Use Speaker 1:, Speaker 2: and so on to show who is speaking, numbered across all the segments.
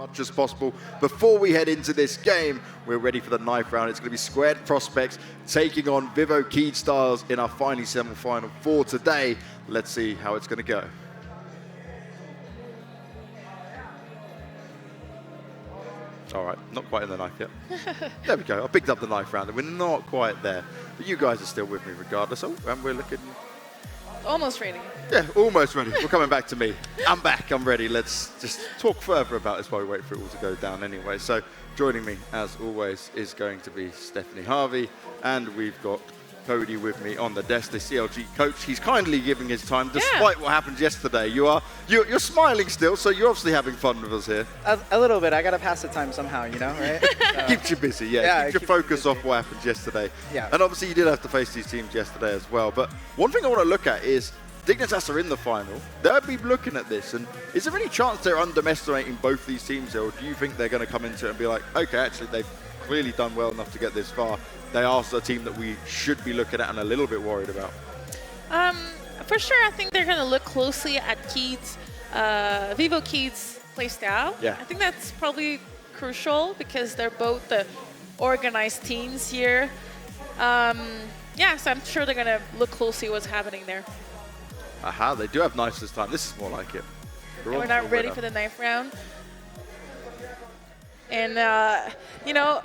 Speaker 1: much as possible. Before we head into this game, we're ready for the knife round. It's going to be Squared Prospects taking on Vivo KeydStars in our final semi-final for today. Let's see how it's going to go. All right, not quite in the knife yet. There we go. I picked up the knife round, and we're not quite there. But you guys are still with me regardless. Oh, and we're looking...
Speaker 2: Almost ready.
Speaker 1: Yeah, almost ready. We're coming back to me. I'm back. I'm ready. Let's just talk further about this while we wait for it all to go down anyway. So joining me, as always, is going to be Stephanie Harvey. And we've got Cody with me on the desk, the CLG coach. He's kindly giving his time despite what happened yesterday. You're smiling still, so you're obviously having fun with us here.
Speaker 3: A little bit. I got to pass the time somehow, you know, right?
Speaker 1: Keeps you busy, yeah. Keeps your focus off what happened yesterday.
Speaker 3: Yeah.
Speaker 1: And obviously you did have to face these teams yesterday as well. But one thing I want to look at is Dignitas are in the final. They'll be looking at this. And is there any chance they're underestimating both these teams here? Or do you think they're going to come into it and be like, okay, actually, they've clearly done well enough to get this far. They are a team that we should be looking at and a little bit worried about.
Speaker 2: For sure, I think they're going to look closely at Keyd's, Vivo Keyd's play style.
Speaker 1: Yeah.
Speaker 2: I think that's probably crucial because they're both the organized teams here. Yeah, so I'm sure they're going to look closely at what's happening there.
Speaker 1: Aha, they do have knives this time. This is more like it.
Speaker 2: And we're not ready for the knife round. And, you know,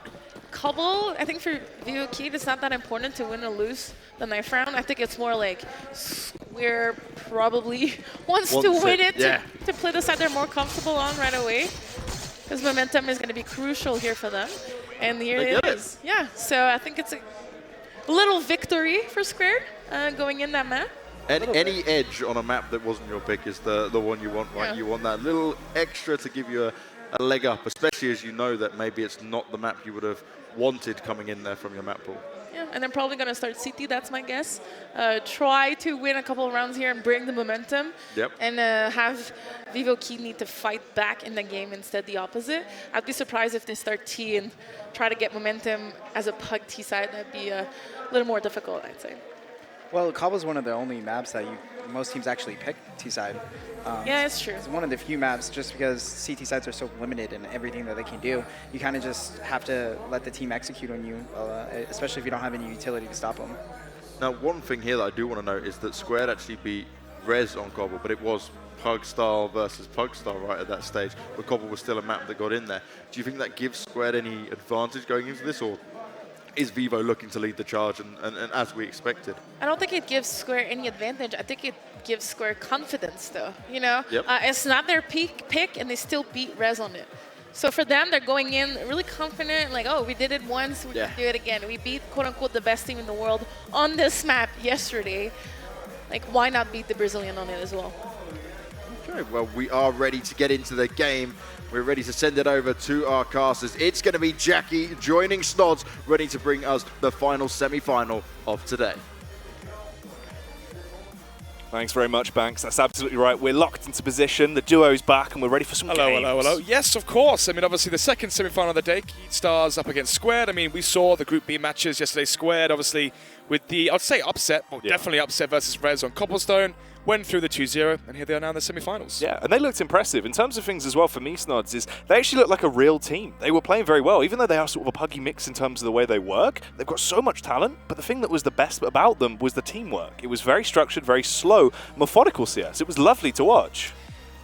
Speaker 2: Cbble, I think for Vivo Keyd, it's not that important to win or lose the knife round. I think it's more like Square probably wants to win it to play the side they're more comfortable on right away. Because momentum is going to be crucial here for them. And here it is. Yeah, so I think it's a little victory for Square going in that map.
Speaker 1: Any edge on a map that wasn't your pick is the one you want, right? Yeah. You want that little extra to give you a leg up, especially as you know that maybe it's not the map you would have wanted coming in there from your map pool.
Speaker 2: Yeah, and they're probably going to start CT, that's my guess. Try to win a couple of rounds here and bring the momentum.
Speaker 1: Yep.
Speaker 2: And have Vivo Keyd need to fight back in the game instead the opposite. I'd be surprised if they start T and try to get momentum as a pug T side. That'd be a little more difficult, I'd say.
Speaker 3: Well, Cbble is one of the only maps that most teams actually pick T-side.
Speaker 2: Yeah, it's true.
Speaker 3: It's one of the few maps just because CT sides are so limited in everything that they can do. You kind of just have to let the team execute on you, especially if you don't have any utility to stop them.
Speaker 1: Now, one thing here that I do want to note is that Squared actually beat Rez on Cbble, but it was Pug style versus Pug style right at that stage, but Cbble was still a map that got in there. Do you think that gives Squared any advantage going into this, or is Vivo looking to lead the charge and as we expected?
Speaker 2: I don't think it gives Square any advantage. I think it gives Square confidence, though. You know,
Speaker 1: yep.
Speaker 2: It's not their pick, and they still beat Rez on it. So for them, they're going in really confident, like, oh, we did it once, we can do it again. We beat, quote-unquote, the best team in the world on this map yesterday. Like, why not beat the Brazilian on it as well?
Speaker 1: Okay, well, we are ready to get into the game. We're ready to send it over to our casters. It's going to be Jackie joining Snods, ready to bring us the final semi-final of today.
Speaker 4: Thanks very much, Banks. That's absolutely right. We're locked into position. The duo's back, and we're ready for some games.
Speaker 5: Hello. Yes, of course. I mean, obviously, the second semi-final of the day, KeydStars up against Squared. I mean, we saw the Group B matches yesterday. Squared, obviously, with the, I'd say upset, well, definitely upset versus Rez on Cobblestone. Went through the 2-0, and here they are now in the semi-finals.
Speaker 4: Yeah, and they looked impressive. In terms of things as well for me, Snods, is they actually look like a real team. They were playing very well. Even though they are sort of a puggy mix in terms of the way they work, they've got so much talent, but the thing that was the best about them was the teamwork. It was very structured, very slow, methodical CS. It was lovely to watch.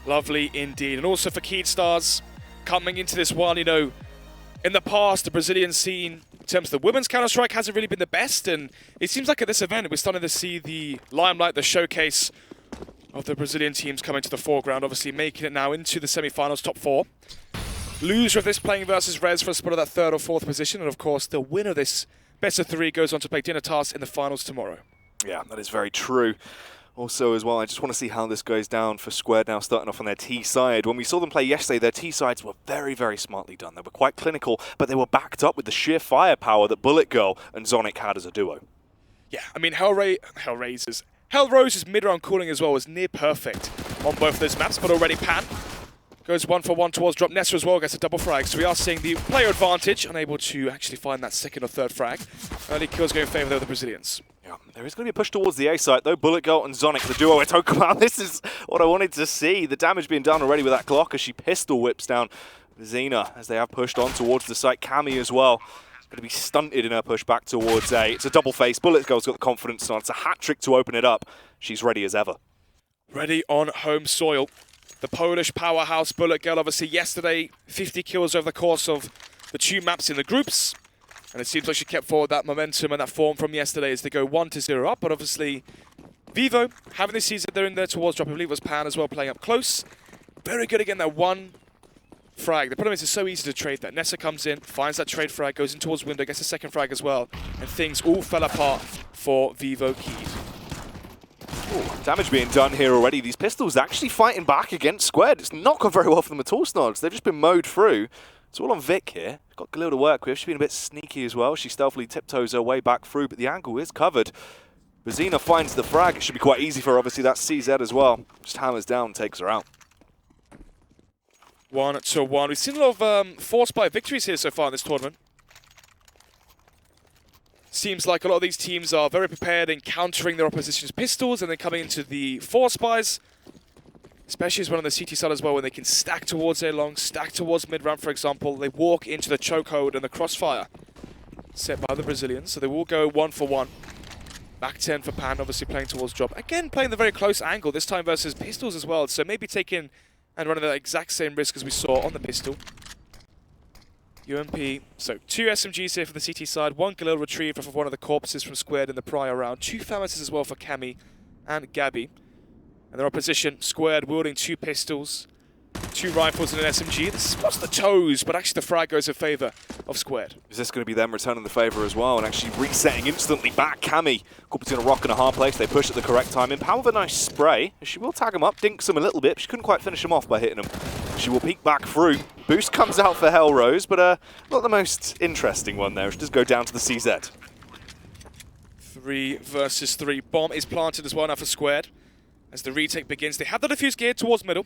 Speaker 5: Lovely indeed. And also for KeydStars, coming into this one, you know, in the past, the Brazilian scene, in terms of the women's Counter-Strike, hasn't really been the best, and it seems like at this event, we're starting to see the limelight, the showcase of the Brazilian teams coming to the foreground, obviously making it now into the semi-finals, top 4. Loser of this playing versus Rez for a spot of that 3rd or 4th position, and of course, the winner of this best of 3 goes on to play Dignitas in the finals tomorrow.
Speaker 4: Yeah, that is very true. Also as well, I just want to see how this goes down for Squared now starting off on their T side. When we saw them play yesterday, their T sides were very, very smartly done. They were quite clinical, but they were backed up with the sheer firepower that Bullet Girl and Zonic had as a duo.
Speaker 5: Yeah, I mean, Hellrose's mid-round cooling as well was near perfect on both of those maps, but already Pan goes 1-for-1 towards Drop. Nessa as well gets a double frag, so we are seeing the player advantage, unable to actually find that 2nd or 3rd frag. Early kills going in favour of the Brazilians.
Speaker 4: Yeah, there is going to be a push towards the A site though. Bullet Girl and Zonic, the duo we're talking about. This is what I wanted to see. The damage being done already with that Glock as she pistol whips down Zena, as they have pushed on towards the site. Cammy as well, going to be stunted in her push back towards A. It's a double face. Bullet Girl's got the confidence on. It's a hat trick to open it up. She's ready as ever.
Speaker 5: Ready on home soil. The Polish powerhouse Bullet Girl, obviously yesterday, 50 kills over the course of the 2 maps in the groups. And it seems like she kept forward that momentum and that form from yesterday as they go 1-0 up. But obviously, Vivo having this season, they're in there towards drop. I believe it was Pan as well playing up close. Very good again, that one frag. The problem is it's so easy to trade that. Nessa comes in, finds that trade frag, goes in towards window, gets a second frag as well. And things all fell apart for Vivo Keyd.
Speaker 4: Ooh, damage being done here already. These pistols actually fighting back against Squared. It's not gone very well for them at all, Snods. They've just been mowed through. It's all on Vic here. Got Galil to work with. She's been a bit sneaky as well. She stealthily tiptoes her way back through, but the angle is covered. Bazina finds the frag. It should be quite easy for her. Obviously, that's CZ as well. Just hammers down, takes her out.
Speaker 5: 1-1. We've seen a lot of forced by victories here so far in this tournament. Seems like a lot of these teams are very prepared in countering their opposition's pistols and then coming into the force buys. Especially as one on the CT side as well, when they can stack towards A long, stack towards mid-ramp, for example. They walk into the chokehold and the crossfire set by the Brazilians. So they will go 1 for 1. Back 10 for Pan, obviously playing towards drop. Again, playing the very close angle, this time versus pistols as well. So maybe taking and running the exact same risk as we saw on the pistol. UMP, so 2 SMGs here for the CT side, 1 Galil retrieved off of one of the corpses from Squared in the prior round, 2 Famises as well for Cammy and Gabby. And their opposition, Squared, wielding 2 pistols, 2 rifles and an SMG. This spots the toes, but actually the frag goes in favour of Squared.
Speaker 4: Is this going to be them returning the favour as well and actually resetting instantly back? Cammy, caught between a rock and a hard place. They push at the correct time. In Power with a nice spray. She will tag him up, dinks him a little bit, but she couldn't quite finish him off by hitting him. She will peek back through. Boost comes out for Hellrose, but not the most interesting one there. She does go down to the CZ.
Speaker 5: 3 versus 3. Bomb is planted as well now for Squared. As the retake begins, they have the defuse geared towards middle.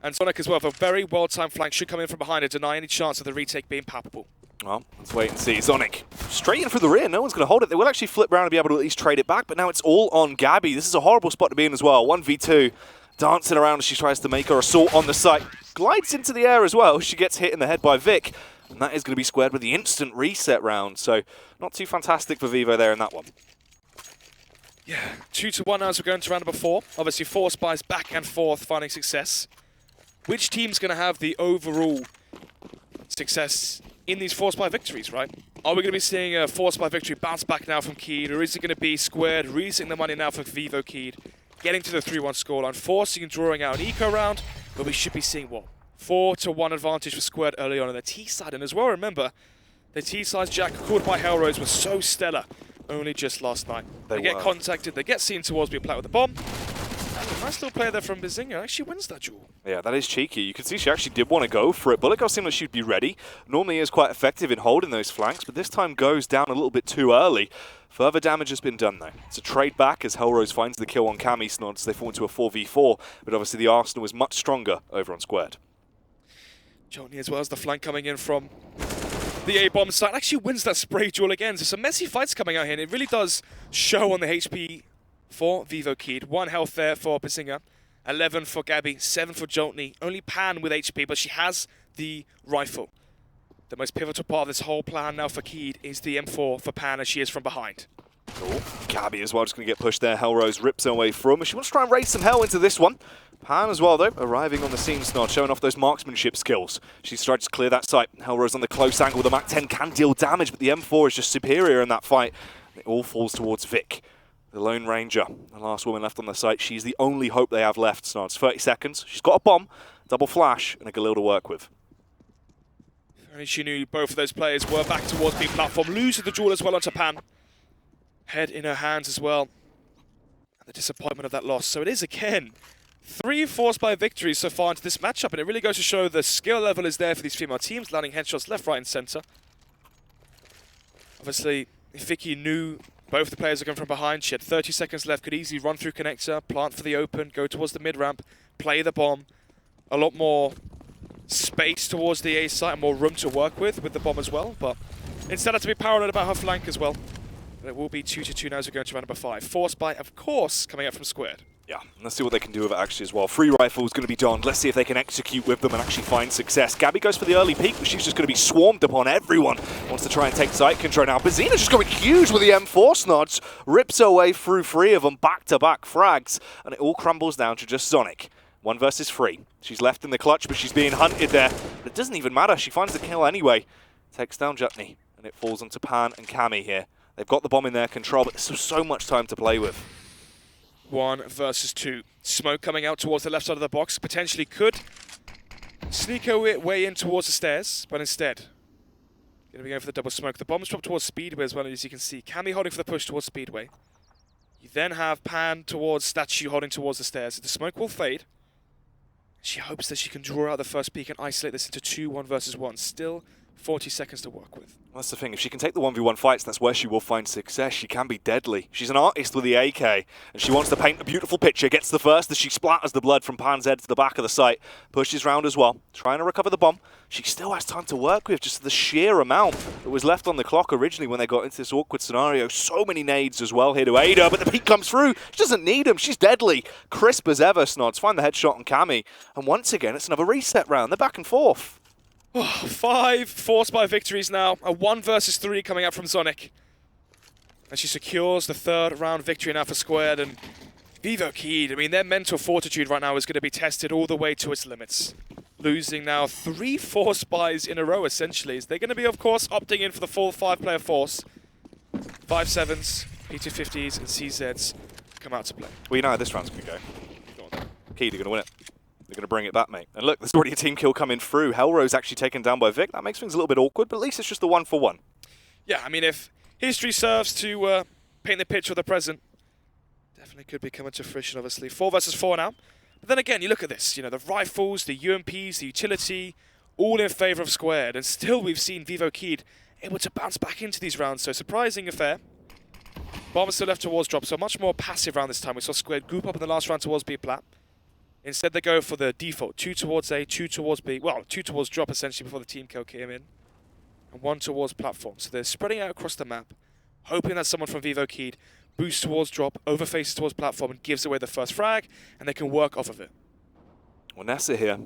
Speaker 5: And Sonic as well, for a very well-timed flank, should come in from behind to deny any chance of the retake being palpable.
Speaker 4: Well, let's wait and see. Sonic, straight in through the rear. No one's going to hold it. They will actually flip around and be able to at least trade it back, but now it's all on Gabby. This is a horrible spot to be in as well. 1v2, dancing around as she tries to make her assault on the site. Glides into the air as well. She gets hit in the head by Vic, and that is going to be squared with the instant reset round. So not too fantastic for Vivo there in that one.
Speaker 5: Yeah, 2-1 now as we're going to round number 4. Obviously 4 spies back and forth finding success. Which team's going to have the overall success in these 4 spy victories, right? Are we going to be seeing a 4 spy victory bounce back now from Keyd, or is it going to be Squared resetting the money now for Vivo Keyd, getting to the 3-1 scoreline, forcing and drawing out an eco round, but we should be seeing what? 4-1 advantage for Squared early on the T side, and as well remember, the T side's Jack called by Hellrose was so stellar only just last night. They get contacted, they get seen towards being played with the bomb. And a nice little player there from Bizinga actually wins that duel.
Speaker 4: Yeah, that is cheeky. You can see she actually did want to go for it. Bullet Girl seemed like she'd be ready. Normally is quite effective in holding those flanks, but this time goes down a little bit too early. Further damage has been done though. It's a trade back as Hellrose finds the kill on Cammy Snods. They fall into a 4v4, but obviously the Arsenal was much stronger over on Squared.
Speaker 5: Johnny as well as the flank coming in from the A-bomb side. Actually wins that spray duel again. So some messy fights coming out here, and it really does show on the HP for Vivo Keyd. 1 health there for Bizinga, 11 for Gabby, 7 for Joltney. Only Pan with HP, but she has the rifle. The most pivotal part of this whole plan now for Keyd is the M4 for Pan as she is from behind.
Speaker 4: Cool. Gabby as well, just going to get pushed there. Hellrose rips her way from her. She wants to try and raise some hell into this one. Pan as well, though, arriving on the scene, Snod, showing off those marksmanship skills. She tries to clear that site. Hellrose on the close angle. The Mac-10 can deal damage, but the M4 is just superior in that fight. It all falls towards Vic, the Lone Ranger, the last woman left on the site. She's the only hope they have left, Snods. 30 seconds. She's got a bomb, double flash, and a Galil to work with.
Speaker 5: And she knew both of those players were back towards B platform. Loses the duel as well onto Pan. Head in her hands as well. And the disappointment of that loss. So it is again 3 forced by victories so far into this matchup, and it really goes to show the skill level is there for these female teams, landing headshots left, right, and center. Obviously, Vicky knew both the players are going from behind. She had 30 seconds left, could easily run through connector, plant for the open, go towards the mid-ramp, play the bomb. A lot more space towards the A site and more room to work with the bomb as well, but instead had to be paranoid about her flank as well. But it will be 2-2 now as we go into round number 5. Forced by, of course, coming out from Squared.
Speaker 4: Yeah, let's see what they can do with it actually as well. Free rifle's going to be donned. Let's see if they can execute with them and actually find success. Gabby goes for the early peek, but she's just going to be swarmed upon. Everyone wants to try and take site control now. Bazina's just going huge with the M4 snods. Rips her way through 3 of them, back-to-back frags, and it all crumbles down to just Zonic. 1 versus 3. She's left in the clutch, but she's being hunted there. But it doesn't even matter. She finds the kill anyway. Takes down Jutney, and it falls onto Pan and Cammy here. They've got the bomb in their control, but there's still so much time to play with.
Speaker 5: 1 versus 2. Smoke coming out towards the left side of the box. Potentially could sneak her way in towards the stairs, but instead, going to be going for the double smoke. The bomb's dropped towards Speedway as well, as you can see. Cammy holding for the push towards Speedway. You then have Pan towards Statue holding towards the stairs. The smoke will fade. She hopes that she can draw out the first peak and isolate this into 2 1 versus 1. Still 40 seconds to work with.
Speaker 4: Well, that's the thing. If she can take the 1v1 fights, that's where she will find success. She can be deadly. She's an artist with the AK, and she wants to paint a beautiful picture. Gets the first as she splatters the blood from Pan's head to the back of the site. Pushes round as well, trying to recover the bomb. She still has time to work with, just the sheer amount that was left on the clock originally when they got into this awkward scenario. So many nades as well here to aid her, but the peak comes through. She doesn't need them. She's deadly. Crisp as ever, Snods. Find the headshot on Cammy. And once again, it's another reset round. They're back and forth.
Speaker 5: 5 forced by victories now. A 1 versus 3 coming out from Zonic. And she secures the 3rd round victory now for Squared. And Vivo Keyd, I mean, their mental fortitude right now is going to be tested all the way to its limits. Losing now 3 forced buys in a row, essentially. They're going to be, of course, opting in for the full 5-player force. 5-7s, P250s, and CZs come out to play.
Speaker 4: Well, you know how this round's going to go.
Speaker 5: Go on then.
Speaker 4: Keyd are going to win it. They're going to bring it back, mate. And look, there's already a team kill coming through. Hellrose actually taken down by Vic. That makes things a little bit awkward, but at least it's just the 1-for-1.
Speaker 5: Yeah, I mean, if history serves to paint the picture of the present, definitely could be coming to fruition, obviously. 4 versus 4 now. But then again, you look at this, you know, the rifles, the UMPs, the utility, all in favor of Squared. And still we've seen Vivo Keyd able to bounce back into these rounds. So surprising affair. Bomb is still left towards drop, so much more passive round this time. We saw Squared goop up in the last round towards B plat. Instead, they go for the default. 2 towards A, 2 towards B. Well, 2 towards drop, essentially, before the team kill came in. And 1 towards platform. So they're spreading out across the map, hoping that someone from Vivo Keyd boosts towards drop, overfaces towards platform, and gives away the first frag, and they can work off of it.
Speaker 4: Well, Nessa here,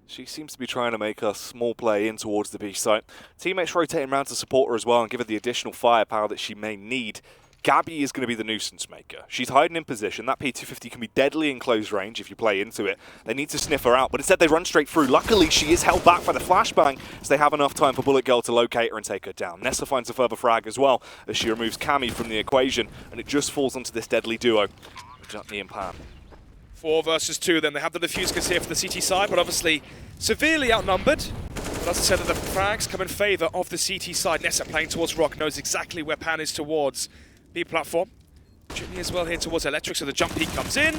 Speaker 4: she seems to be trying to make a small play in towards the B site. Teammates rotating around to support her as well and give her the additional firepower that she may need. Gabby is going to be the nuisance maker. She's hiding in position. That P250 can be deadly in close range if you play into it. They need to sniff her out, but instead they run straight through. Luckily, she is held back by the flashbang, so they have enough time for Bullet Girl to locate her and take her down. Nessa finds a further frag as well as she removes Cammy from the equation, and it just falls onto this deadly duo, Jutney and Pan.
Speaker 5: 4 versus 2 then. They have the defusers here for the CT side, but obviously severely outnumbered. But as I said, that the frags come in favor of the CT side. Nessa playing towards Rock, knows exactly where Pan is towards B platform. Jimmy as well here towards Electric, so the jump peak comes in.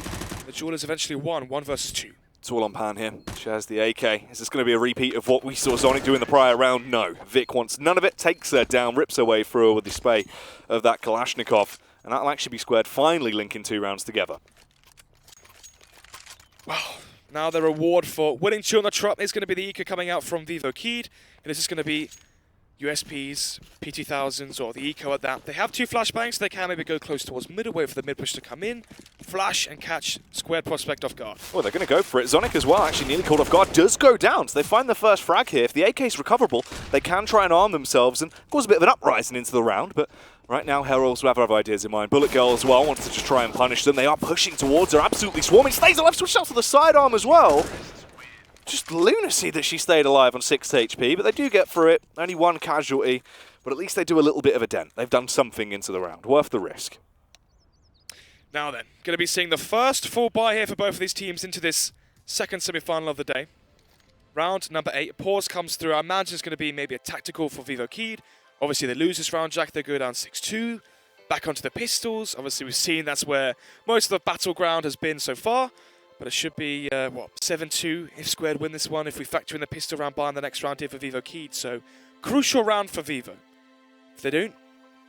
Speaker 5: The duel is eventually 1 versus 2.
Speaker 4: It's all on Pan here. She has the AK. Is this going to be a repeat of what we saw Zonic do in the prior round? No. Vic wants none of it, takes her down, rips her way through her with the spray of that Kalashnikov. And that'll actually be Squared finally linking 2 rounds together.
Speaker 5: Well, now the reward for winning 2 on the trot is going to be the eco coming out from Vivo Keyd. And this is going to be USPs, P2000s, or the eco at that. They have 2 flashbangs, so they can maybe go close towards middle, wait for the mid push to come in, flash and catch Squared prospect off guard.
Speaker 4: Well, they're going to go for it. Zonic as well, actually nearly caught off guard, does go down, so they find the first frag here. If the AK is recoverable, they can try and arm themselves and cause a bit of an uprising into the round, but right now, Heralds will have other ideas in mind. Bullet Girl as well wants to just try and punish them. They are pushing towards her, absolutely swarming. Stays alive, switched out to the sidearm as well. Just lunacy that she stayed alive on 6 HP, but they do get through it. Only 1 casualty, but at least they do a little bit of a dent. They've done something into the round. Worth the risk.
Speaker 5: Now then, going to be seeing the first full buy here for both of these teams into this second semi-final of the day. Round number 8. Pause comes through. I imagine it's going to be maybe a tactical for Vivo Keyd. Obviously, they lose this round, Jack. They go down 6-2. Back onto the pistols. Obviously, we've seen that's where most of the battleground has been so far. But it should be, 7-2 if Squared win this one, if we factor in the pistol round buy in the next round here for Vivo Keyd. So, crucial round for Vivo. If they don't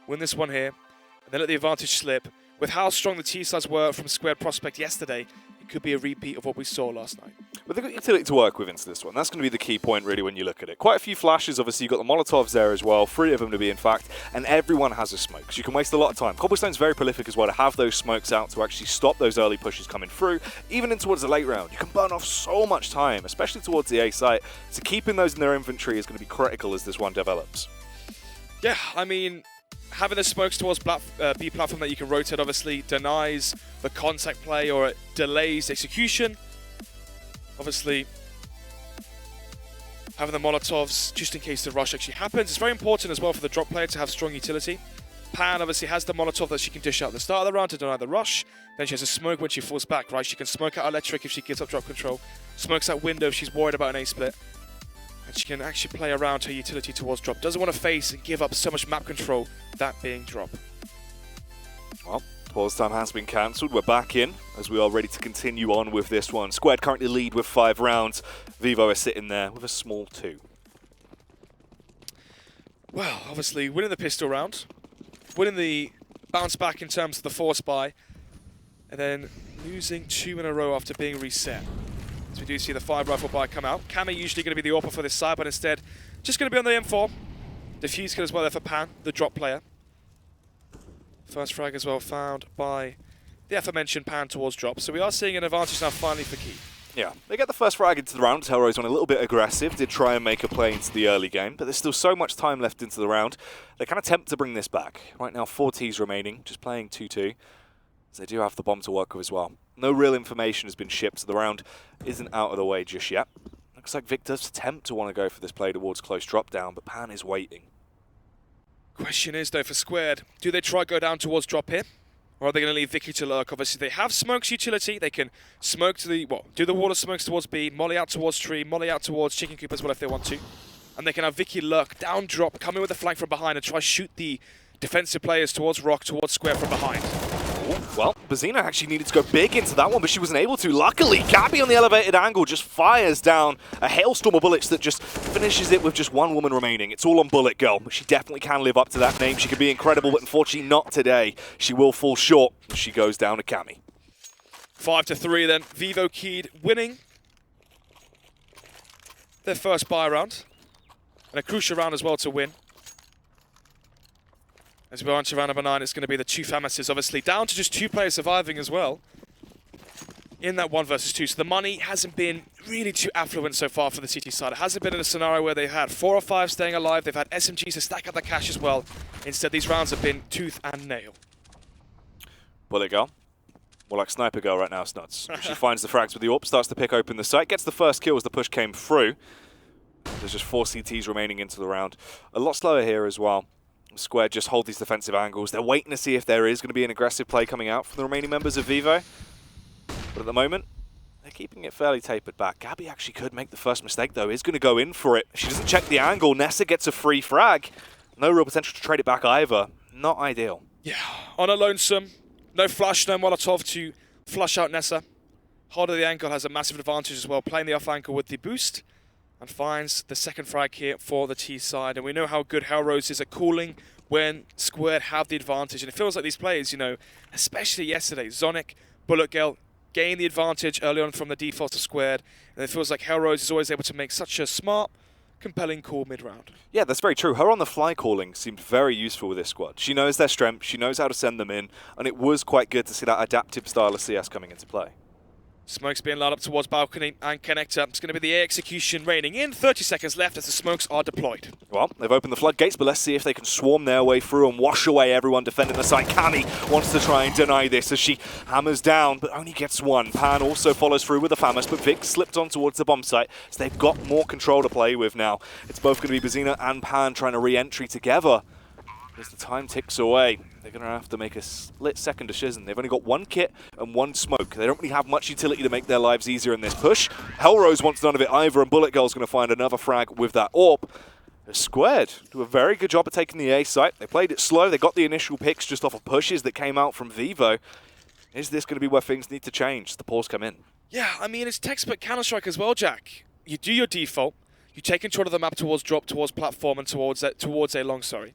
Speaker 5: win this one here, and then let the advantage slip, with how strong the T-sides were from Squared prospect yesterday, it could be a repeat of what we saw last night.
Speaker 4: But they've got utility to work with into this one. That's going to be the key point, really, when you look at it. Quite a few flashes. Obviously, you've got the Molotovs there as well. 3 of them to be, in fact. And everyone has a smoke. So you can waste a lot of time. Cobblestone's very prolific as well to have those smokes out to actually stop those early pushes coming through. Even in towards the late round, you can burn off so much time, especially towards the A site. So keeping those in their inventory is going to be critical as this one develops.
Speaker 5: Yeah, I mean, having the smokes towards B platform that you can rotate obviously denies the contact play or it delays execution. Obviously, having the Molotovs just in case the rush actually happens. It's very important as well for the drop player to have strong utility. Pan obviously has the Molotov that she can dish out at the start of the round to deny the rush. Then she has a smoke when she falls back, right? She can smoke out electric if she gives up drop control. Smokes out window if she's worried about an A-split. And she can actually play around her utility towards drop. Doesn't want to face and give up so much map control, that being drop.
Speaker 4: Well, pause time has been cancelled. We're back in as we are ready to continue on with this one. Squared currently lead with 5 rounds. Vivo is sitting there with a small 2.
Speaker 5: Well, obviously winning the pistol round, winning the bounce back in terms of the force buy, and then losing 2 in a row after being reset. As we do see the 5 rifle buy come out. Kami usually going to be the AWPer for this side, but instead just going to be on the M4. Defuse kill as well there for Pan, the drop player. First frag as well found by the aforementioned Pan towards drop. So we are seeing an advantage now finally for Key.
Speaker 4: Yeah, they get the first frag into the round. Hellrose went a little bit aggressive, did try and make a play into the early game, but there's still so much time left into the round. They can attempt to bring this back. Right now, 4 Ts remaining, just playing 2-2. So they do have the bomb to work with as well. No real information has been shipped, so the round isn't out of the way just yet. Looks like Victor's attempt to want to go for this play towards close drop down, but Pan is waiting.
Speaker 5: Question is, though, for Squared, do they try go down towards drop here? Or are they going to leave Vicky to lurk? Obviously, they have smokes utility. They can smoke to the, well, do the wall of smokes towards B, molly out towards tree, molly out towards chicken coop as well if they want to. And they can have Vicky lurk, down drop, come in with a flank from behind and try shoot the defensive players towards Rock, towards Square from behind.
Speaker 4: Well, Bazina actually needed to go big into that one, but she wasn't able to. Luckily, Gabby on the elevated angle just fires down a hailstorm of bullets that just finishes it with just 1 woman remaining. It's all on Bullet Girl, but she definitely can live up to that name. She could be incredible, but unfortunately not today. She will fall short as she goes down to Cami.
Speaker 5: 5-3 then. Vivo Keyed winning their first buy round. And a crucial round as well to win. As we go on to round number 9, it's going to be the 2 Famises, obviously down to just 2 players surviving as well in that 1 versus 2. So the money hasn't been really too affluent so far for the CT side. It hasn't been in a scenario where they've had 4 or 5 staying alive. They've had SMGs to stack up the cash as well. Instead, these rounds have been tooth and nail.
Speaker 4: Bullet Girl. More like Sniper Girl right now, Snuds. She finds the frags with the AWP, starts to pick open the site, gets the first kill as the push came through. There's just 4 CTs remaining into the round. A lot slower here as well. Squared just hold these defensive angles. They're waiting to see if there is going to be an aggressive play coming out from the remaining members of Vivo. But at the moment, they're keeping it fairly tapered back. Gabby actually could make the first mistake, though. Is going to go in for it. She doesn't check the angle. Nessa gets a free frag. No real potential to trade it back either. Not ideal.
Speaker 5: Yeah, on a lonesome. No flash, no Molotov to flush out Nessa. Hold of the ankle has a massive advantage as well, playing the off ankle with the boost. And finds the second frag here for the T side. And we know how good Hellrose is at calling when Squared have the advantage. And it feels like these players, you know, especially yesterday, Zonic, Bullet Girl, gain the advantage early on from the default to Squared. And it feels like Hellrose is always able to make such a smart, compelling call mid-round.
Speaker 4: Yeah, that's very true. Her on-the-fly calling seemed very useful with this squad. She knows their strength, she knows how to send them in, and it was quite good to see that adaptive style of CS coming into play.
Speaker 5: Smokes being lined up towards balcony and connector. It's going to be the A execution raining in. 30 seconds left as the smokes are deployed.
Speaker 4: Well, they've opened the floodgates, but let's see if they can swarm their way through and wash away everyone defending the site. Cami wants to try and deny this as she hammers down, but only gets 1. Pan also follows through with a Famas, but Vic slipped on towards the bomb site, so they've got more control to play with now. It's both going to be Bazina and Pan trying to re-entry together. As the time ticks away, they're going to have to make a split-second decision. They've only got 1 kit and 1 smoke. They don't really have much utility to make their lives easier in this push. Hellrose wants none of it either, and Bullet Girl's going to find another frag with that AWP. Squared do a very good job of taking the A site. They played it slow. They got the initial picks just off of pushes that came out from Vivo. Is this going to be where things need to change? The pause come in.
Speaker 5: Yeah, I mean, it's textbook Counter-Strike as well, Jack. You do your default. You take control of the map towards drop, towards platform, and towards A long, sorry.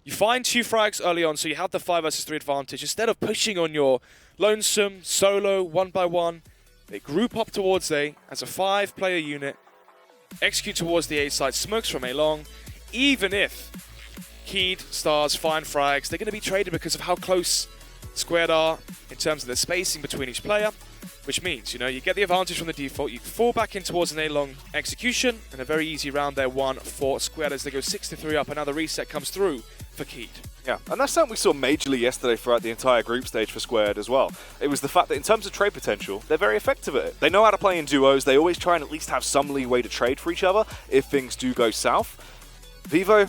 Speaker 5: You find 2 frags early on, so you have the 5 versus 3 advantage. Instead of pushing on your lonesome, solo, 1 by 1, They group up towards A as a 5-player unit, execute towards the A side, smokes from A long. Even if KeydStars find frags, they're going to be traded because of how close Squared are in terms of the spacing between each player, which means, you get the advantage from the default, you fall back in towards an A-long execution, and a very easy round there, 1 for Squared as they go 6-3 up, and now the reset comes through for Keyd.
Speaker 4: Yeah, and that's something we saw majorly yesterday throughout the entire group stage for Squared as well. It was the fact that in terms of trade potential, they're very effective at it. They know how to play in duos, they always try and at least have some leeway to trade for each other if things do go south. Vivo,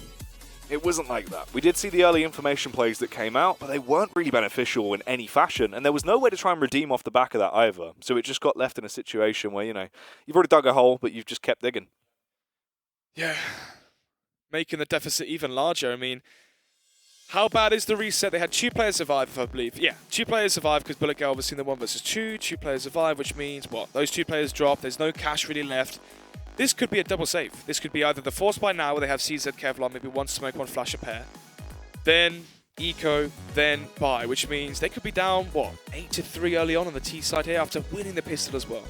Speaker 4: it wasn't like that. We did see the early information plays that came out, but they weren't really beneficial in any fashion, and there was no way to try and redeem off the back of that either. So it just got left in a situation where, you've already dug a hole, but you've just kept digging.
Speaker 5: Yeah, making the deficit even larger. I mean, how bad is the reset? They had 2 players survive, if I believe. Yeah, 2 players survive because Bullet Girl obviously in the 1 versus 2. 2 players survive, which means what? Those 2 players drop. There's no cash really left. This could be a double save. This could be either the Force by now, where they have CZ Kevlar, maybe 1 smoke, 1 flash a pair. Then Eco, then buy, which means they could be down, 8-3 early on the T side here after winning the pistol as well.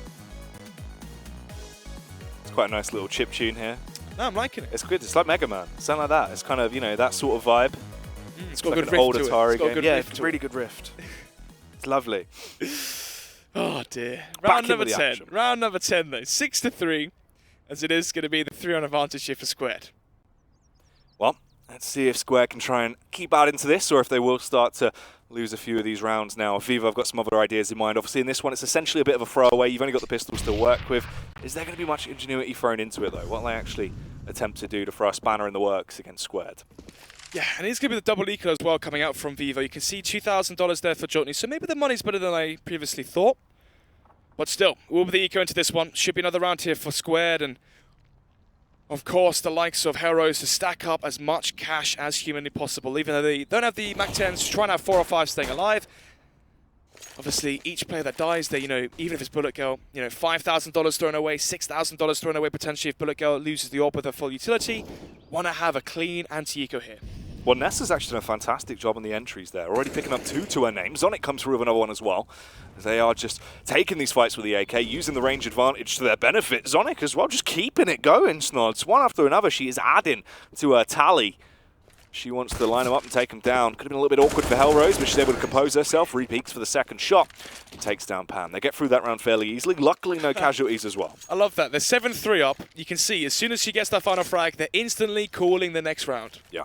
Speaker 4: It's quite a nice little chip tune here.
Speaker 5: No, I'm liking it.
Speaker 4: It's good. It's like Mega Man. Something like that. It's kind of, that sort of vibe.
Speaker 5: It's got
Speaker 4: like
Speaker 5: a good
Speaker 4: an old
Speaker 5: riff to
Speaker 4: Atari
Speaker 5: it. It's got a
Speaker 4: game.
Speaker 5: good
Speaker 4: Yeah,
Speaker 5: riff
Speaker 4: it's
Speaker 5: to
Speaker 4: really
Speaker 5: it.
Speaker 4: good riff. It's lovely.
Speaker 5: Oh dear.
Speaker 4: Back
Speaker 5: Round
Speaker 4: into
Speaker 5: number
Speaker 4: the
Speaker 5: 10.
Speaker 4: action.
Speaker 5: Round number 10 though. 6-3. As it is going to be the 3-on advantage here for Squared.
Speaker 4: Well, let's see if Square can try and keep out into this, or if they will start to lose a few of these rounds now. Vivo, I've got some other ideas in mind. Obviously, in this one, it's essentially a bit of a throwaway. You've only got the pistols to work with. Is there going to be much ingenuity thrown into it, though? What will they actually attempt to do to throw a spanner in the works against Squared? Yeah,
Speaker 5: And it's going to be the double eco as well coming out from Vivo. You can see $2,000 there for Jotny, so maybe the money's better than I previously thought. But still, we'll be the eco into this one. Should be another round here for Squared, and of course, the likes of Heroes to stack up as much cash as humanly possible. Even though they don't have the MAC-10s, try and have 4 or 5 staying alive. Obviously, each player that dies there, even if it's Bullet Girl, $5,000 thrown away, $6,000 thrown away potentially if Bullet Girl loses the orb with her full utility. Want to have a clean anti-eco here.
Speaker 4: Well, Nessa's actually done a fantastic job on the entries there. Already picking up 2 to her name. Zonic comes through with another one as well. They are just taking these fights with the AK, using the range advantage to their benefit. Zonic as well, just keeping it going, Snods. One after another, she is adding to her tally. She wants to line them up and take them down. Could have been a little bit awkward for Hellrose, but she's able to compose herself. Repeats for the second shot. And takes down Pan. They get through that round fairly easily. Luckily, no casualties as well.
Speaker 5: I love that. They're 7-3 up. You can see, as soon as she gets that final frag, they're instantly calling the next round.
Speaker 4: Yeah.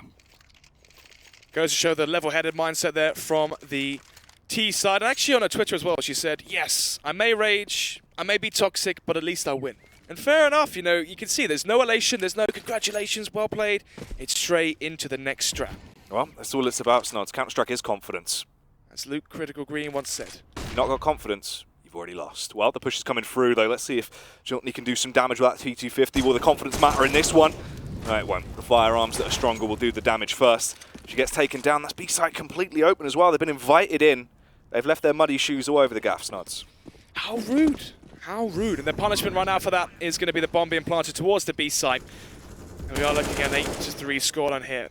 Speaker 5: Goes to show the level-headed mindset there from the T side. And actually on her Twitter as well, she said, yes, I may rage, I may be toxic, but at least I win. And fair enough, you can see there's no elation, there's no congratulations, well played. It's straight into the next strap.
Speaker 4: Well, that's all it's about, Snods. Counter-Strike is confidence.
Speaker 5: As Luke Critical Green once said.
Speaker 4: If you've not got confidence, you've already lost. Well, the push is coming through, though. Let's see if Jotny can do some damage with that T250. Will the confidence matter in this one? No, it won't. The firearms that are stronger will do the damage first. She gets taken down. That's B-side completely open as well. They've been invited in. They've left their muddy shoes all over the gaff, Snods.
Speaker 5: How rude. How rude. And the punishment right now for that is going to be the bomb being planted towards the B side. And we are looking at an 8-3 scoreline here.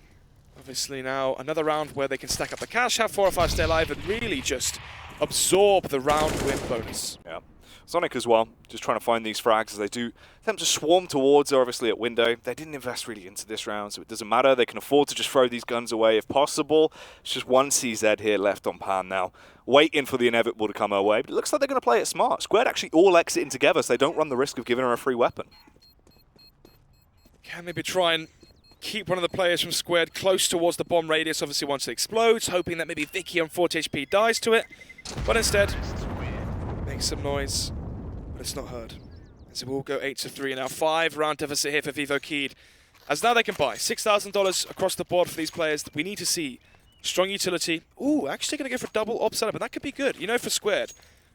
Speaker 5: Obviously now another round where they can stack up the cash, have 4 or 5 stay alive, and really just absorb the round win bonus.
Speaker 4: Yeah. Sonic as well, just trying to find these frags as they do attempt to swarm towards her, obviously, at window. They didn't invest really into this round, so it doesn't matter. They can afford to just throw these guns away if possible. It's just 1 CZ here left on Pan now, waiting for the inevitable to come her way. But it looks like they're going to play it smart. Squared actually all exiting together, so they don't run the risk of giving her a free weapon.
Speaker 5: Can maybe try and keep one of the players from Squared close towards the bomb radius, obviously once it explodes, hoping that maybe Vicky on 40 HP dies to it. But instead, makes some noise, but it's not heard. As it will go 8-3 now. 5 round deficit here for Vivo Keyd. As now they can buy $6,000 across the board for these players. We need to see strong utility. Ooh, actually going to go for double op setup, and that could be good. For Squared,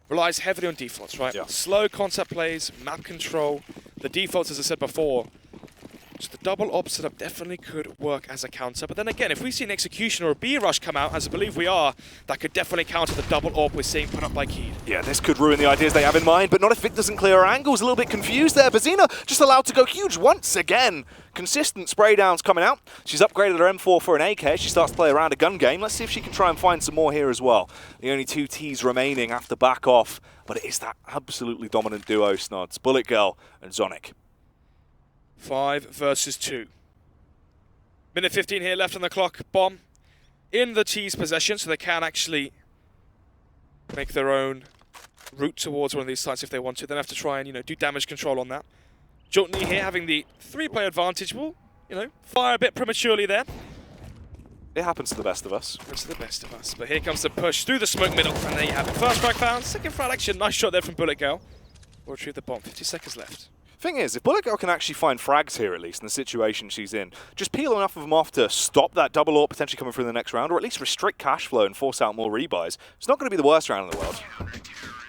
Speaker 5: relies heavily on defaults, right?
Speaker 4: Yeah.
Speaker 5: Slow concept plays, map control. The defaults, as I said before, So the double op setup definitely could work as a counter. But then again, if we see an execution or a B rush come out, as I believe we are, that could definitely counter the double op we're seeing put up by Keyd.
Speaker 4: Yeah, this could ruin the ideas they have in mind, but not if Vic doesn't clear her angles. A little bit confused there. Bazina just allowed to go huge once again. Consistent spray downs coming out. She's upgraded her M4 for an AK. She starts to play around a gun game. Let's see if she can try and find some more here as well. The only 2 Ts remaining have to back off, but it is that absolutely dominant duo, Snods. Bullet Girl and Zonic.
Speaker 5: 5 versus 2. Minute 15 here left on the clock. Bomb in the T's possession, so they can actually make their own route towards one of these sites if they want to. Then have to try and, you know, do damage control on that. Jotny here having the 3-player advantage will, you know, fire a bit prematurely there.
Speaker 4: It happens to the best of us.
Speaker 5: It's the best of us. But here comes the push through the smoke middle, and there you have it. First frag found, second frag action. Nice shot there from Bullet Girl. We'll retrieve the bomb. 50 seconds left.
Speaker 4: Thing is, if Bullet Girl can actually find frags here, at least, in the situation she's in, just peel enough of them off to stop that double AWP potentially coming through the next round, or at least restrict cash flow and force out more rebuys, it's not going to be the worst round in the world.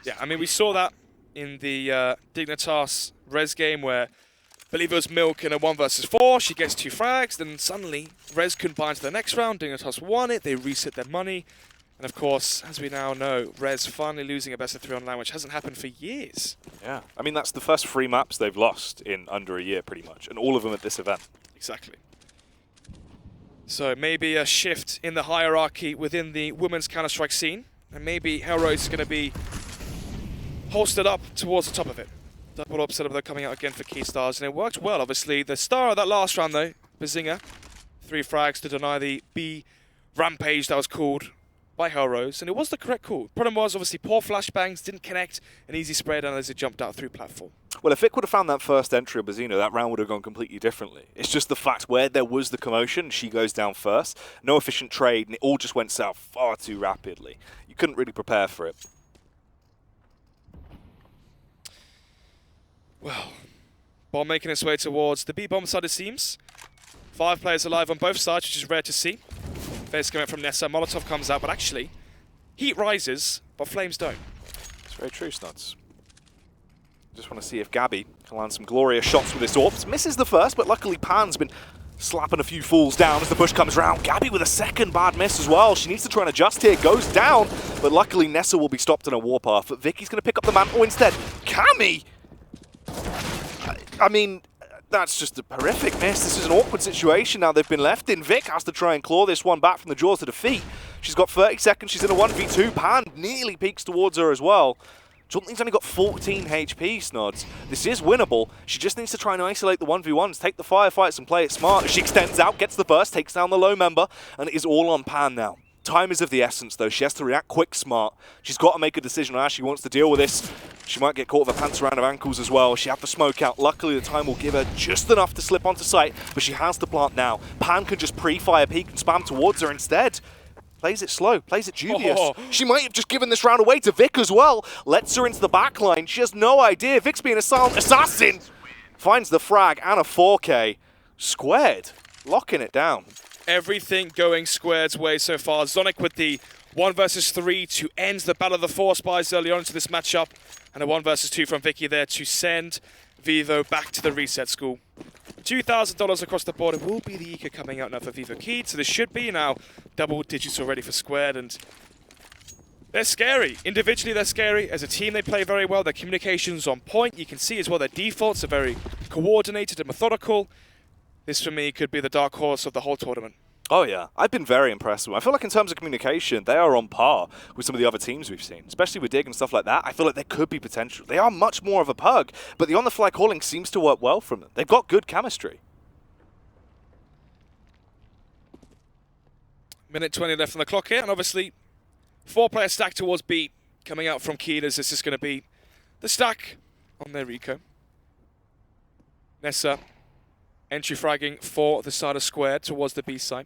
Speaker 5: Yeah, I mean, we saw that in the Dignitas Res game where I believe it was Milk in a 1 versus 4. She gets 2 frags, then suddenly Res couldn't bind to the next round. Dignitas won it, they reset their money. And of course, as we now know, Res finally losing a best of 3 online, which hasn't happened for years.
Speaker 4: Yeah, I mean, that's the first 3 maps they've lost in under a year, pretty much, and all of them at this event.
Speaker 5: Exactly. So maybe a shift in the hierarchy within the women's Counter-Strike scene, and maybe Hellrose is going to be holstered up towards the top of it. Double up setup though coming out again for KeydStars, and it worked well, obviously. The star of that last round though, Bazinga, 3 frags to deny the B rampage that was called by Hellrose, and it was the correct call. Problem was, obviously, poor flashbangs, didn't connect, an easy spray down as it jumped out through platform.
Speaker 4: Well, if Vic would have found that first entry of Bazino, that round would have gone completely differently. It's just the fact where there was the commotion, she goes down first, no efficient trade, and it all just went south far too rapidly. You couldn't really prepare for it.
Speaker 5: Well, bomb making its way towards the B-bomb side, it seems. 5 players alive on both sides, which is rare to see. Face coming from Nessa, Molotov comes out, but actually, heat rises, but flames don't.
Speaker 4: It's very true, Snuds. Just want to see if Gabby can land some glorious shots with this AWP. Misses the first, but luckily Pan's been slapping a few fools down as the push comes round. Gabby with a second bad miss as well. She needs to try and adjust here, goes down, but luckily Nessa will be stopped in a warpath. But Vicky's going to pick up the mantle instead. Cammy! I mean, that's just a horrific miss. This is an awkward situation now they've been left in. Vic has to try and claw this one back from the jaws of defeat. She's got 30 seconds. She's in a 1v2. Pan nearly peeks towards her as well. Jolting's only got 14 HP, Snods. This is winnable. She just needs to try and isolate the 1v1s, take the firefights and play it smart. She extends out, gets the burst, takes down the low member, and it is all on Pan now. Time is of the essence, though. She has to react quick, smart. She's got to make a decision on how she wants to deal with this. She might get caught with her pants around her ankles as well. She had the smoke out. Luckily, the time will give her just enough to slip onto site, but she has to plant now. Pan can just pre-fire peek and spam towards her instead. Plays it slow, plays it dubious. Oh. She might have just given this round away to Vic as well. Lets her into the back line. She has no idea. Vic's being a silent assassin. Finds the frag and a 4K. Squared, locking it down.
Speaker 5: Everything going Squared's way so far. Zonic with the 1 versus 3 to end the Battle of the 4 Spies early on into this matchup. And a 1 versus 2 from Vicky there to send Vivo back to the reset school. $2,000 across the board. It will be the eco coming out now for Vivo Keyd. So this should be now double digits already for Squared. And they're scary. Individually, they're scary. As a team, they play very well. Their communication's on point. You can see as well their defaults are very coordinated and methodical. This, for me, could be the dark horse of the whole tournament.
Speaker 4: Oh, yeah. I've been very impressed with them. I feel like in terms of communication, they are on par with some of the other teams we've seen, especially with Dig and stuff like that. I feel like there could be potential. They are much more of a pug, but the on-the-fly calling seems to work well from them. They've got good chemistry.
Speaker 5: Minute 20 left on the clock here, and obviously 4-player stack towards B coming out from Keyd, as this is going to be the stack on their eco. Nessa entry fragging for the side of Squared towards the B side.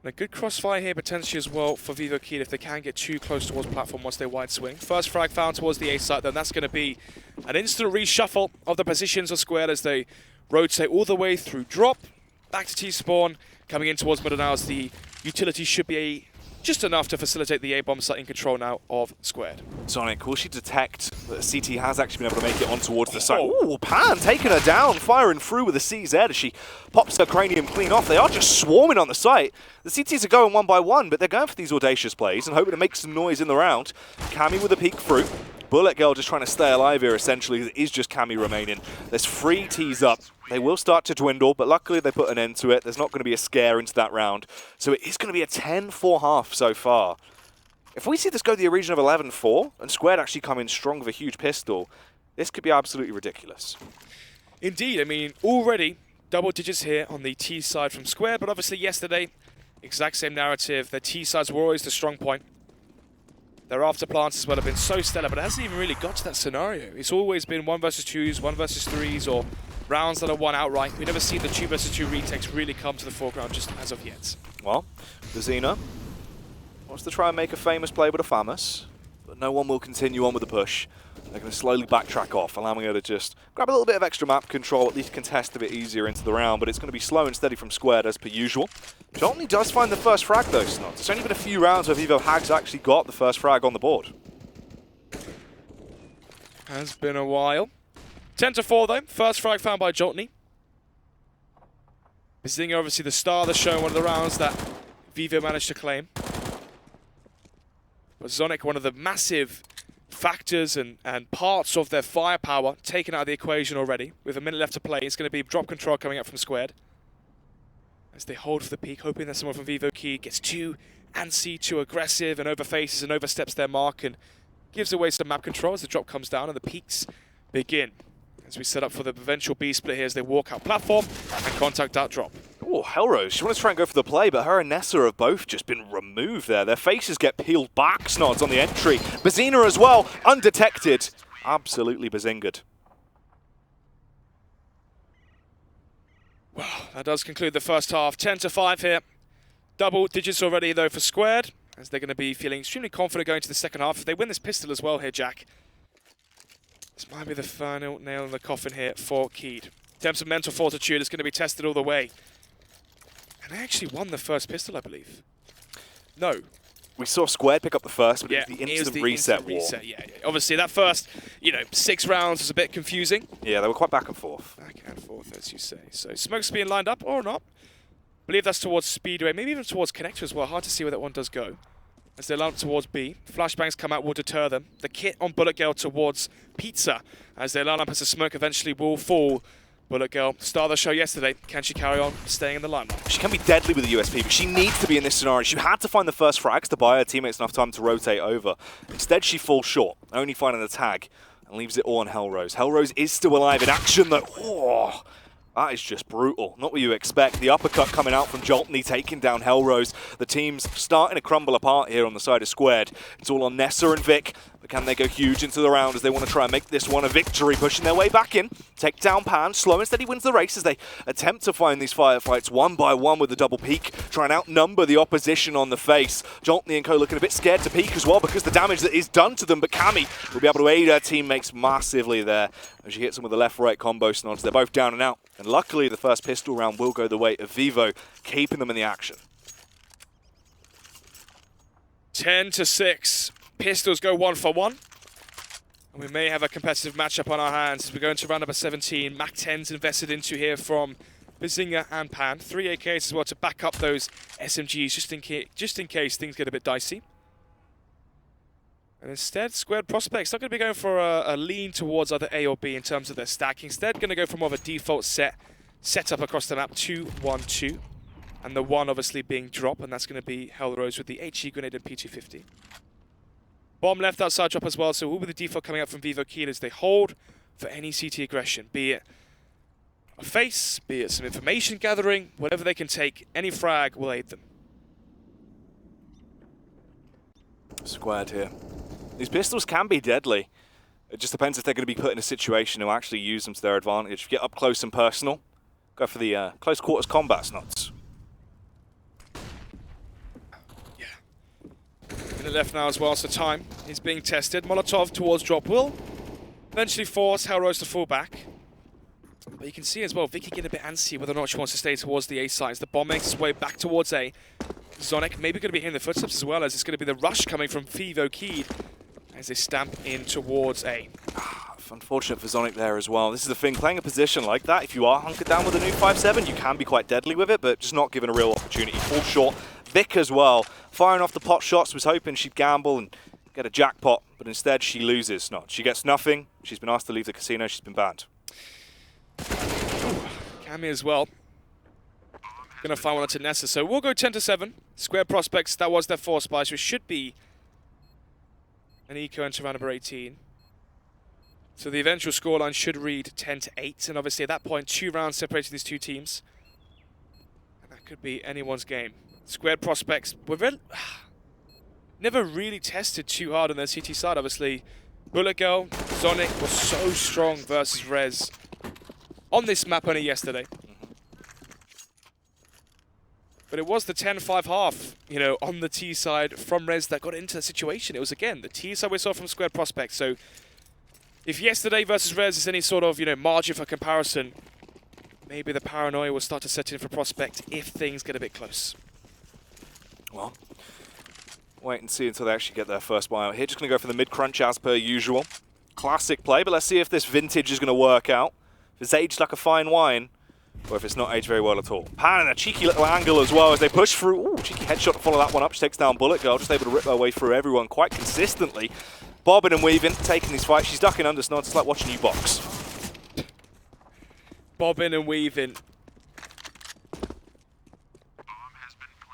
Speaker 5: And a good crossfire here potentially as well for Vivo Keyd if they can get too close towards platform once they wide swing. First frag found towards the A side, then that's going to be an instant reshuffle of the positions of Squared as they rotate all the way through drop, back to T-spawn, coming in towards middle now as the utility should be just enough to facilitate the A-bomb site in control now of Squared.
Speaker 4: Sonic, will she detect that CT has actually been able to make it on towards the site? Ooh, Pan taking her down, firing through with a CZ as she pops her cranium clean off. They are just swarming on the site. The CTs are going one by one, but they're going for these audacious plays and hoping to make some noise in the round. Cammy with a peek through. Bullet Girl just trying to stay alive here, essentially. It is just Cammy remaining. There's 3 Ts up. They will start to dwindle, but luckily they put an end to it. There's not going to be a scare into that round. So it is going to be a 10-4 half so far. If we see this go to the region of 11-4, and Squared actually come in strong with a huge pistol, this could be absolutely ridiculous.
Speaker 5: Indeed, I mean, already double digits here on the T side from Squared, but obviously yesterday, exact same narrative. The T sides were always the strong point. Their after plants as well have been so stellar, but it hasn't even really got to that scenario. It's always been 1 versus 2s, 1 versus 3s, or rounds that are won outright. We've never seen the 2 versus 2 retakes really come to the foreground just as of yet.
Speaker 4: Well, Xena wants to try and make a famous play with a famous, but no one will continue on with the push. They're going to slowly backtrack off, allowing her to just grab a little bit of extra map control, at least contest a bit easier into the round, but it's going to be slow and steady from Squared as per usual. Joltney does find the first frag though, Snots. It's only been a few rounds where Vivo has actually got the first frag on the board.
Speaker 5: Has been a while. 10-4 though, first frag found by Joltney. Zinger obviously the star of the show, one of the rounds that Vivo managed to claim. But Zonic, one of the massive factors and parts of their firepower taken out of the equation already. With a minute left to play, it's going to be drop control coming up from Squared. As they hold for the peak, hoping that someone from Vivo Key gets too antsy, too aggressive, and overfaces and oversteps their mark and gives away some map control as the drop comes down and the peaks begin. As we set up for the eventual B split here as they walk out platform and contact that drop.
Speaker 4: Oh, Hellrose, she wants to try and go for the play, but her and Nessa have both just been removed there. Their faces get peeled back, Snods, on the entry. Bazina as well, undetected. Absolutely bazingered.
Speaker 5: Well, that does conclude the first half. 10-5 here. Double digits already, though, for Squared, as they're going to be feeling extremely confident going to the second half. If they win this pistol as well here, Jack, this might be the final nail in the coffin here for Keyd. In terms of mental fortitude, it's going to be tested all the way. And they actually won the first pistol, I believe. No.
Speaker 4: We saw Squared pick up the first, but
Speaker 5: yeah,
Speaker 4: it was the instant reset war.
Speaker 5: Yeah. Obviously, that first, 6 rounds was a bit confusing.
Speaker 4: Yeah, they were quite back and forth.
Speaker 5: Back and forth, as you say. So Smoke's being lined up, or not. I believe that's towards Speedway, maybe even towards Connector as well. Hard to see where that one does go. As they line up towards B. Flashbangs come out will deter them. The kit on Bullet Girl towards Pizza. As they line up as the smoke eventually will fall. Bullet Girl, star of the show yesterday. Can she carry on staying in the limelight?
Speaker 4: She can be deadly with the USP, but she needs to be in this scenario. She had to find the first frags to buy her teammates enough time to rotate over. Instead, she falls short, only finding the tag, and leaves it all on Hellrose. Hellrose is still alive in action, though. Oh, that is just brutal. Not what you expect. The uppercut coming out from Joltney, taking down Hellrose. The team's starting to crumble apart here on the side of Squared. It's all on Nessa and Vic. But can they go huge into the round as they want to try and make this one a victory, pushing their way back in. Take down Pan. Slow and Steady wins the race as they attempt to find these firefights one by one with the double peek, try and outnumber the opposition on the face. Joltney and co looking a bit scared to peek as well because the damage that is done to them, but Cammy will be able to aid her teammates massively there as she hits them with the left-right combo Snods. They're both down and out. And luckily, the first pistol round will go the way of Vivo, keeping them in the action.
Speaker 5: 10-6. Pistols go 1 for 1. And we may have a competitive matchup on our hands as we go into round number 17. Mac 10's invested into here from Bazinga and Pan. 3 AKs as well to back up those SMGs just in case things get a bit dicey. And instead, Squared Prospects not going to be going for a lean towards either A or B in terms of their stack. Instead, going to go for more of a default set up across the map, 2-1-2. And the 1 obviously being drop, and that's going to be Hellrose with the HE grenade and P250. Bomb left outside drop as well, so all with the default coming up from Vivo Key as they hold for any CT aggression, be it a face, be it some information gathering, whatever they can take, any frag will aid them.
Speaker 4: Squared here. These pistols can be deadly. It just depends if they're going to be put in a situation to actually use them to their advantage. Get up close and personal. Go for the close quarters combat Snots.
Speaker 5: Yeah. Minute left now as well, so time is being tested. Molotov towards drop will eventually force Hellrose to fall back. But you can see as well, Vicky getting a bit antsy whether or not she wants to stay towards the A site as the bomb makes its way back towards A. Zonic maybe going to be hitting the footsteps as well, as it's going to be the rush coming from Vivo Keyd as they stamp in towards A.
Speaker 4: Unfortunate for Zonic there as well. This is the thing, playing a position like that, if you are hunkered down with a new 5-7, you can be quite deadly with it, but just not given a real opportunity. Fall short. Vic as well, firing off the pot shots, was hoping she'd gamble and get a jackpot, but instead she loses. No, she gets nothing. She's been asked to leave the casino. She's been banned.
Speaker 5: Cammy as well. Gonna find one to Nessa. So we'll go 10-7. Square Prospects, that was their 4 spy, so it should be an eco into round number 18. So the eventual scoreline should read 10-8, and obviously at that point, 2 rounds separating these 2 teams. And that could be anyone's game. Squared Prospects were never really tested too hard on their CT side, obviously. Bullet Girl, Zonic was so strong versus Rez on this map only yesterday. But it was the 10-5 half, you know, on the T side from Rez that got into the situation. It was, again, the T side we saw from Squared Prospects. So if yesterday versus Rez is any sort of, you know, margin for comparison, maybe the paranoia will start to set in for Prospect if things get a bit close.
Speaker 4: Well, wait and see until they actually get their first buyout here. Just going to go for the mid-crunch as per usual. Classic play, but let's see if this vintage is going to work out. If it's aged like a fine wine, or if it's not aged very well at all. Pan and a cheeky little angle as well as they push through. Ooh, cheeky headshot to follow that one up. She takes down Bullet Girl, just able to rip her way through everyone quite consistently. Bobbing and weaving, taking these fights. She's ducking under snods. It's like watching you box.
Speaker 5: Bobbing and weaving.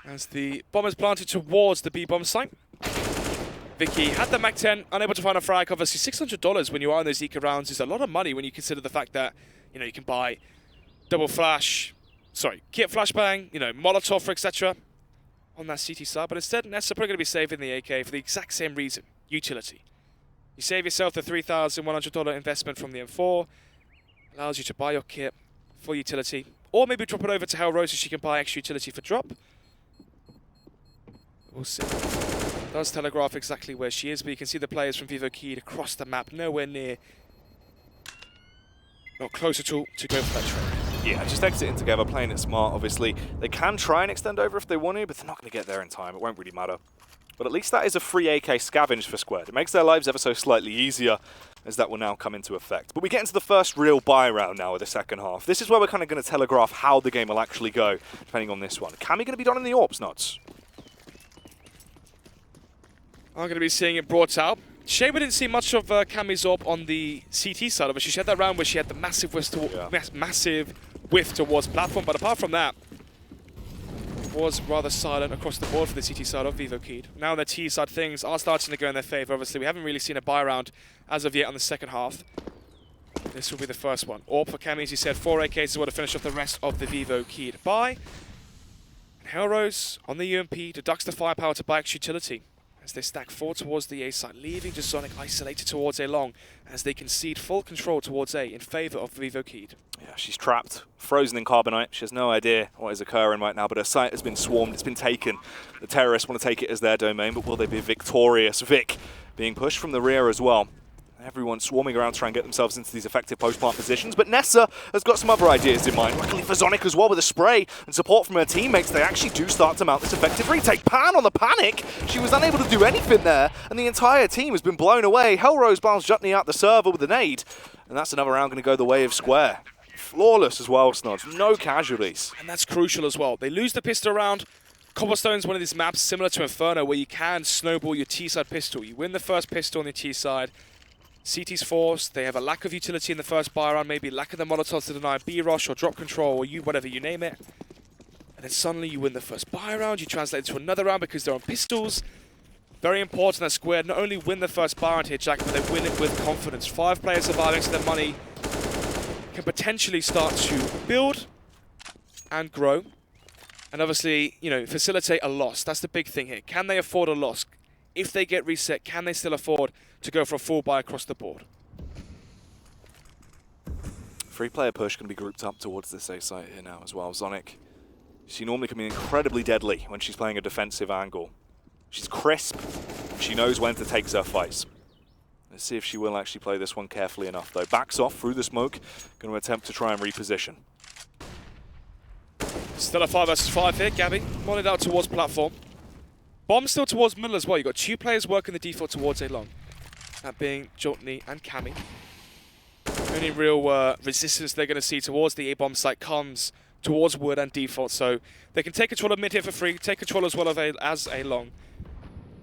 Speaker 5: As the bomb is planted towards the B-bomb site. Vicky had the MAC-10, unable to find a frag. Obviously, $600 when you are in those Eco rounds is a lot of money when you consider the fact that, you know, you can buy double flash, kit flashbang, you know, Molotov, etc. on that CT side. But instead, Nessa probably going to be saving the AK for the exact same reason, utility. You save yourself the $3,100 investment from the M4, allows you to buy your kit for utility, or maybe drop it over to Hellrose so she can buy extra utility for drop. We'll see. It does telegraph exactly where she is, but you can see the players from Vivo Keyd across the map, nowhere near, not close at all to go for that trade.
Speaker 4: Yeah, just exiting together, playing it smart, obviously. They can try and extend over if they want to, but they're not going to get there in time. It won't really matter. But at least that is a free AK scavenge for Squared. It makes their lives ever so slightly easier, as that will now come into effect. But we get into the first real buy round now of the second half. This is where we're kind of going to telegraph how the game will actually go, depending on this one. Cammy going to be done in the AWPs, Nods?
Speaker 5: I'm going to be seeing it brought out. Shame we didn't see much of Cammy's AWP on the CT side of it. She had that round where she had the massive whiff towards platform, but apart from that, was rather silent across the board for the CT side of Vivo Keyd. Now the T side things are starting to go in their favor. Obviously, we haven't really seen a buy round as of yet on the second half. This will be the first one. AWP for Cammy, as you said, 4 AKs is what to finish off the rest of the Vivo Keyd buy. And Hellrose on the UMP deducts the firepower to buy extra utility as they stack forward towards the A side, leaving just Zonic isolated towards A long as they concede full control towards A in favor of Vivo Keyd.
Speaker 4: Yeah, she's trapped, frozen in carbonite. She has no idea what is occurring right now, but her site has been swarmed, it's been taken. The terrorists want to take it as their domain, but will they be victorious? Vic being pushed from the rear as well. Everyone swarming around to try and get themselves into these effective post-plant positions, but Nessa has got some other ideas in mind. Luckily for Zonic as well, with a spray and support from her teammates, they actually do start to mount this effective retake. Pan on the panic! She was unable to do anything there, and the entire team has been blown away. Hellrose bounds Jutney out the server with a nade, and that's another round going to go the way of Square. Flawless as well, Snods. No casualties.
Speaker 5: And that's crucial as well. They lose the pistol round. Cobblestone's one of these maps similar to Inferno where you can snowball your T-side pistol. You win the first pistol on the T-side. CT's forced. They have a lack of utility in the first buy round, maybe lack of the Molotovs to deny B-rush or drop control or whatever you name it. And then suddenly you win the first buy round. You translate it to another round because they're on pistols. Very important that Squared not only win the first buy round here, Jack, but they win it with confidence. 5 players surviving, so their money can potentially start to build and grow. And obviously, you know, facilitate a loss. That's the big thing here. Can they afford a loss? If they get reset, can they still afford to go for a full buy across the board?
Speaker 4: 3-player push can be grouped up towards this A site here now as well. Zonic, she normally can be incredibly deadly when she's playing a defensive angle. She's crisp. She knows when to take her fights. Let's see if she will actually play this one carefully enough, though. Backs off through the smoke, going to attempt to try and reposition.
Speaker 5: Still a 5 versus 5 here. Gabby mollied out towards platform. Bomb still towards middle as well. You've got 2 players working the default towards A long. That being Joltney and Cammy. Only real resistance they're going to see towards the A-bomb site comes towards Wood and default, so they can take control of mid here for free, take control as well of as A long.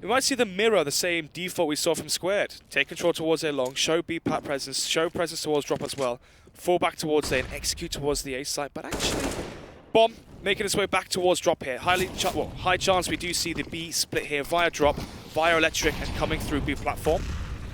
Speaker 5: We might see them mirror the same default we saw from Squared. Take control towards A long, show B plat presence, show presence towards drop as well, fall back towards A and execute towards the A site, but actually Bomb making its way back towards drop here. High chance we do see the B split here via drop, via electric and coming through B platform.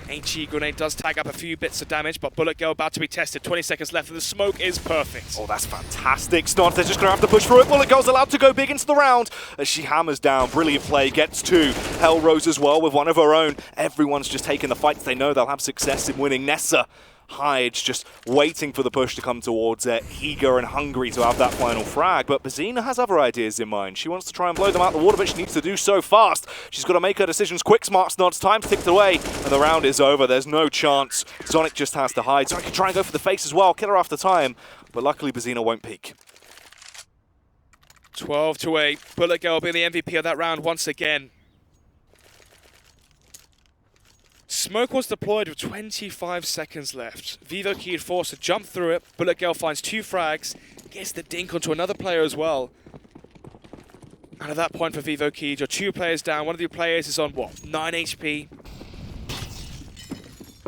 Speaker 5: HE grenade does tag up a few bits of damage, but Bullet Girl about to be tested. 20 seconds left, and the smoke is perfect.
Speaker 4: Oh, that's fantastic. Snods, they're just going to have to push through it. Bullet Girl's allowed to go big into the round as she hammers down. Brilliant play, gets 2. Hellrose as well with one of her own. Everyone's just taking the fights. They know they'll have success in winning. Nessa hides, just waiting for the push to come towards it, eager and hungry to have that final frag. But Bazina has other ideas in mind. She wants to try and blow them out of the water, but she needs to do so fast. She's got to make her decisions quick, smart Snods. Time ticked away, and the round is over. There's no chance. Sonic just has to hide. Sonic can try and go for the face as well, kill her after time, but luckily Bazina won't peek.
Speaker 5: 12-8. Bullet Girl being the MVP of that round once again. Smoke was deployed with 25 seconds left. Vivo Keyed forced to jump through it. Bullet Girl finds 2 frags, gets the dink onto another player as well. And at that point for Vivo Keyed, you're 2 players down. One of your players is on, what, 9 HP?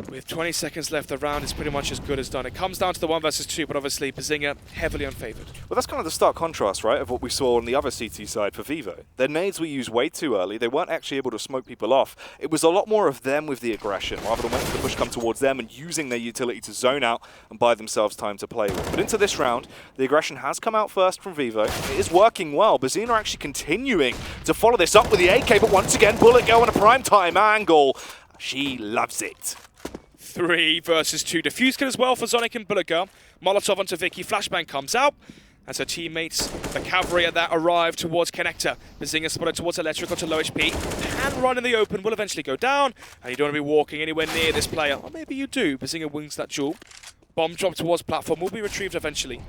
Speaker 5: With 20 seconds left, the round is pretty much as good as done. It comes down to the 1 versus 2, but obviously Bazinga heavily unfavored.
Speaker 4: Well, that's kind of the stark contrast, right, of what we saw on the other CT side for Vivo. Their nades were used way too early. They weren't actually able to smoke people off. It was a lot more of them with the aggression, rather than waiting for the push come towards them and using their utility to zone out and buy themselves time to play with. But into this round, the aggression has come out first from Vivo. It is working well. Bazina are actually continuing to follow this up with the AK, but once again, Bullet Girl in a prime time angle. She loves it.
Speaker 5: 3 versus 2. Defuse kill as well for Sonic and Bullet Girl. Molotov onto Vicky. Flashbang comes out as her teammates, the cavalry at that, arrive towards Connector. Bazinga spotted towards Electric onto low HP. Can run in the open, will eventually go down. And you don't want to be walking anywhere near this player. Or maybe you do. Bazinga wings that jewel. Bomb drop towards platform, will be retrieved eventually.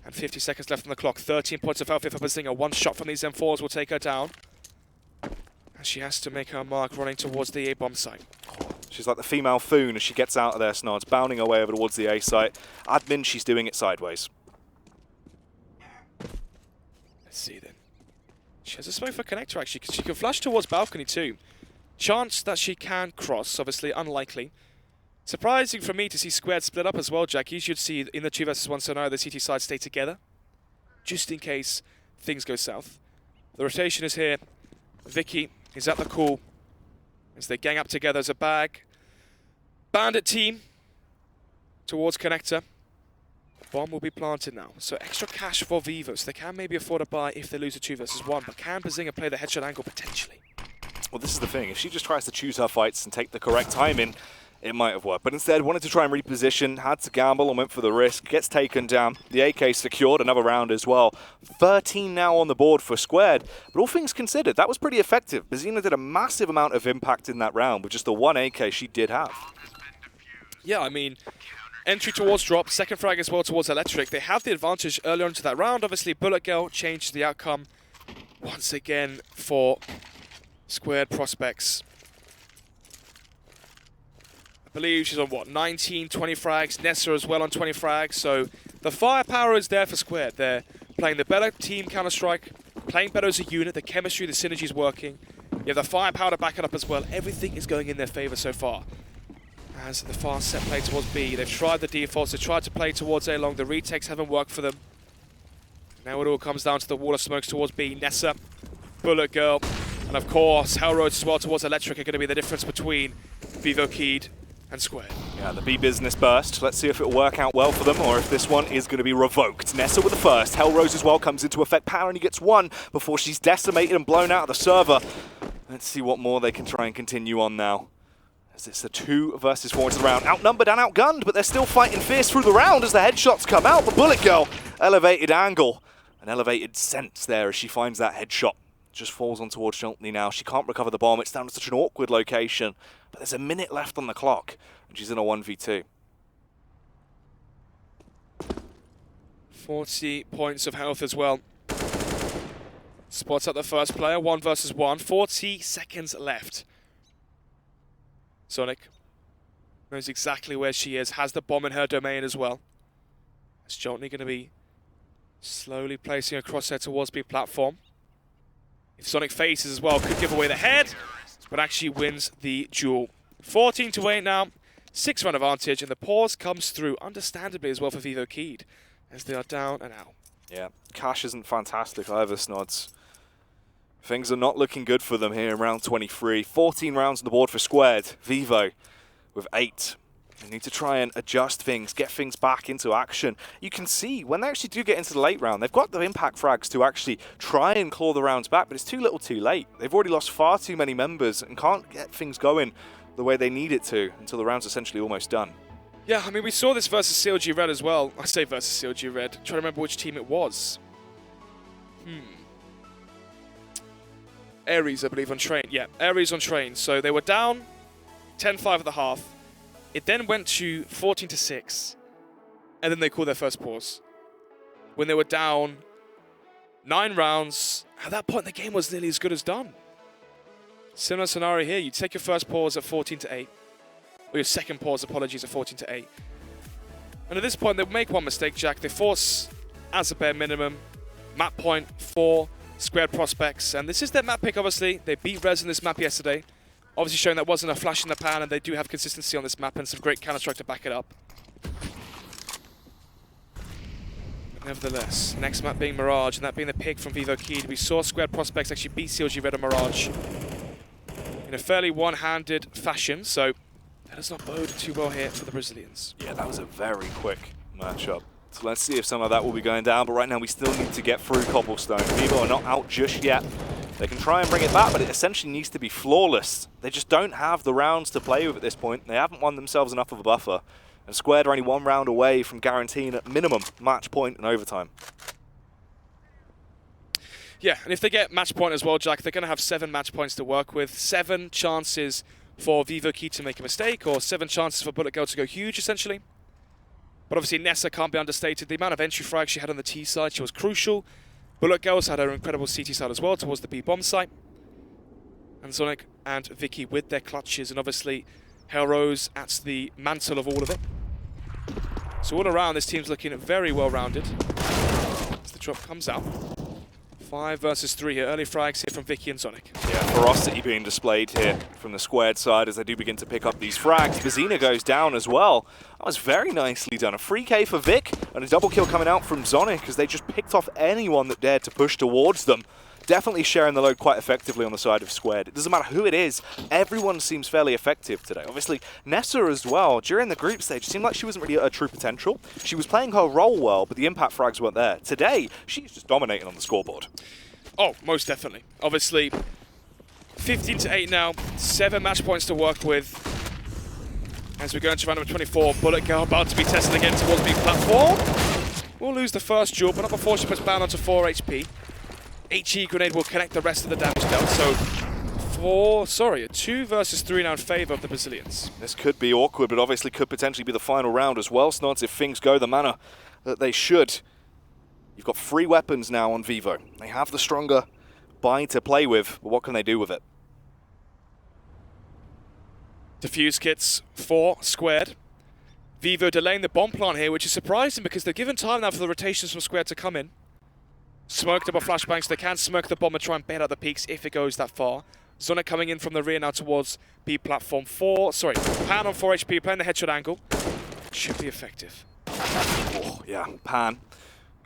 Speaker 5: And 50 seconds left on the clock. 13 points of health here for Bazinga. 1 shot from these M4s will take her down. And she has to make her mark running towards the A-bomb site.
Speaker 4: She's like the female Foon as she gets out of there, Snods, bounding her way over towards the A site. Admin, she's doing it sideways.
Speaker 5: Let's see then. She has a smoke for Connector actually, because she can flash towards balcony too. Chance that she can cross, obviously unlikely. Surprising for me to see Squared split up as well, Jack. You should see in the 2 versus 1 scenario the CT side stay together, just in case things go south. The rotation is here. Vicky is at the call as they gang up together as a bag. Bandit team towards Connector. Bomb will be planted now. So extra cash for Vivo, so they can maybe afford a buy if they lose a 2 versus 1. But can Bazinga play the headshot angle potentially?
Speaker 4: Well, this is the thing. If she just tries to choose her fights and take the correct timing, it might have worked. But instead, wanted to try and reposition, had to gamble and went for the risk. Gets taken down. The AK secured another round as well. 13 now on the board for Squared. But all things considered, that was pretty effective. Bazina did a massive amount of impact in that round with just the 1 AK she did have.
Speaker 5: Yeah, I mean, entry towards drop, second frag as well towards Electric. They have the advantage early on into that round. Obviously, Bullet Girl changed the outcome once again for Squared prospects. I believe she's on, what, 19, 20 frags. Nessa as well on 20 frags. So the firepower is there for Squared. They're playing the better team Counter-Strike, playing better as a unit. The chemistry, the synergy is working. You have the firepower to back it up as well. Everything is going in their favor so far. As the fast set play towards B. They've tried the defaults. They've tried to play towards A long. The retakes haven't worked for them. Now it all comes down to the wall of smokes towards B. Nessa, Bullet Girl, and of course Hellrose as well towards Electric are going to be the difference between Vivo Keyed and Squared.
Speaker 4: Yeah, the B business burst. Let's see if it'll work out well for them or if this one is going to be revoked. Nessa with the first. Hellrose as well comes into effect. Power only gets 1 before she's decimated and blown out of the server. Let's see what more they can try and continue on now. As it's a 2 versus 4 into the round. Outnumbered and outgunned, but they're still fighting fierce through the round as the headshots come out. But Bullet Girl, elevated angle. An elevated sense there as she finds that headshot. Just falls on towards Joltney now. She can't recover the bomb. It's down to such an awkward location. But there's a minute left on the clock. And she's in a 1v2.
Speaker 5: 40 points of health as well. Spots up the first player, 1 versus 1. 40 seconds left. Sonic knows exactly where she is, has the bomb in her domain as well. It's Joltny going to be slowly placing a crosshair towards B platform. If Sonic faces as well, could give away the head, but actually wins the duel. 14-8 now, 6-round advantage, and the pause comes through understandably as well for Vivo Keyd, as they are down and out.
Speaker 4: Yeah, Cash isn't fantastic either, Snods. Things are not looking good for them here in round 23. 14 rounds on the board for Squared. Vivo with 8. They need to try and adjust things, get things back into action. You can see when they actually do get into the late round, they've got the impact frags to actually try and claw the rounds back, but it's too little too late. They've already lost far too many members and can't get things going the way they need it to until the round's essentially almost done.
Speaker 5: Yeah, I mean, we saw this versus CLG Red as well. I say versus CLG Red. Trying to remember which team it was. Ares, I believe, on train. Yeah, Ares on train. So they were down 10-5 at the half. It then went to 14-6. And then they called their first pause. When they were down 9 rounds, at that point the game was nearly as good as done. Similar scenario here. You take your first pause at 14-8. Or your second pause, apologies, at 14-8. And at this point, they make one mistake, Jack. They force, as a bare minimum, map point for Squared Prospects. And this is their map pick, obviously. They beat Rez in this map yesterday. Obviously showing that wasn't a flash in the pan, and they do have consistency on this map and some great Counter-Strike to back it up. But nevertheless, next map being Mirage, and that being the pick from Vivo Keyd. We saw Squared Prospects actually beat CLG Red on Mirage in a fairly one-handed fashion, so that does not bode too well here for the Brazilians.
Speaker 4: Yeah, that was a very quick matchup. So let's see if some of that will be going down, but right now we still need to get through Cobblestone. Vivo are not out just yet. They can try and bring it back, but it essentially needs to be flawless. They just don't have the rounds to play with at this point. They haven't won themselves enough of a buffer. And Squared are only 1 round away from guaranteeing at minimum match point and overtime.
Speaker 5: Yeah, and if they get match point as well, Jack, they're going to have 7 match points to work with. 7 chances for Vivo Keyd to make a mistake, or 7 chances for Bullet Girl to go huge, essentially. But obviously Nessa can't be understated. The amount of entry frags she had on the T side, she was crucial. Bullet Girls had her incredible CT side as well towards the B bomb site. And Sonic and Vicky with their clutches, and obviously Hellrose at the mantle of all of it. So all around, this team's looking very well rounded. As the drop comes out. 5 versus 3 here. Early frags here from Vicky and Sonic.
Speaker 4: Yeah, ferocity being displayed here from the Squared side as they do begin to pick up these frags. Bazina goes down as well. That was very nicely done. A 3K for Vic and a double kill coming out from Sonic as they just picked off anyone that dared to push towards them. Definitely sharing the load quite effectively on the side of Squared. It doesn't matter who it is, everyone seems fairly effective today. Obviously, Nessa as well, during the group stage, seemed like she wasn't really at her true potential. She was playing her role well, but the impact frags weren't there. Today, she's just dominating on the scoreboard.
Speaker 5: Oh, most definitely. Obviously, 15-8 now, 7 match points to work with. As we go into round number 24, Bullet Girl about to be tested again towards B platform. We'll lose the first duel, but not before she puts Bound onto 4 HP. HE grenade will connect the rest of the damage dealt, so a 2 versus 3 now in favor of the Brazilians.
Speaker 4: This could be awkward, but obviously could potentially be the final round as well, Snods, if things go the manner that they should. You've got 3 weapons now on Vivo. They have the stronger buy to play with, but what can they do with it?
Speaker 5: Defuse kits for Squared. Vivo delaying the bomb plant here, which is surprising because they're given time now for the rotations from Squared to come in. Smoke double flashbangs, they can smoke the bomb and try and bait out the peaks if it goes that far. Sonic coming in from the rear now towards B platform 4. Sorry, Pan on 4 HP, playing the headshot angle. Should be effective.
Speaker 4: Oh, yeah, Pan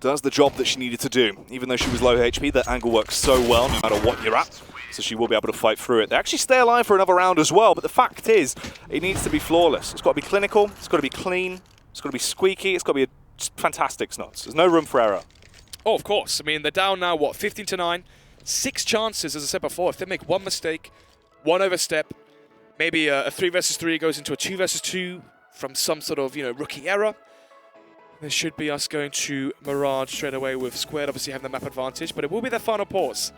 Speaker 4: does the job that she needed to do. Even though she was low HP, that angle works so well no matter what you're at. So she will be able to fight through it. They actually stay alive for another round as well, but the fact is, it needs to be flawless. It's got to be clinical, it's got to be clean, it's got to be squeaky, it's got to be just fantastic Snots. There's no room for error.
Speaker 5: Oh, of course. I mean, they're down now, what, 15-9? 6 chances, as I said before. If they make 1 mistake, 1 overstep, maybe a 3 versus 3 goes into a 2 versus 2 from some sort of, rookie error. This should be us going to Mirage straight away with Squared obviously having the map advantage, but it will be their final pause.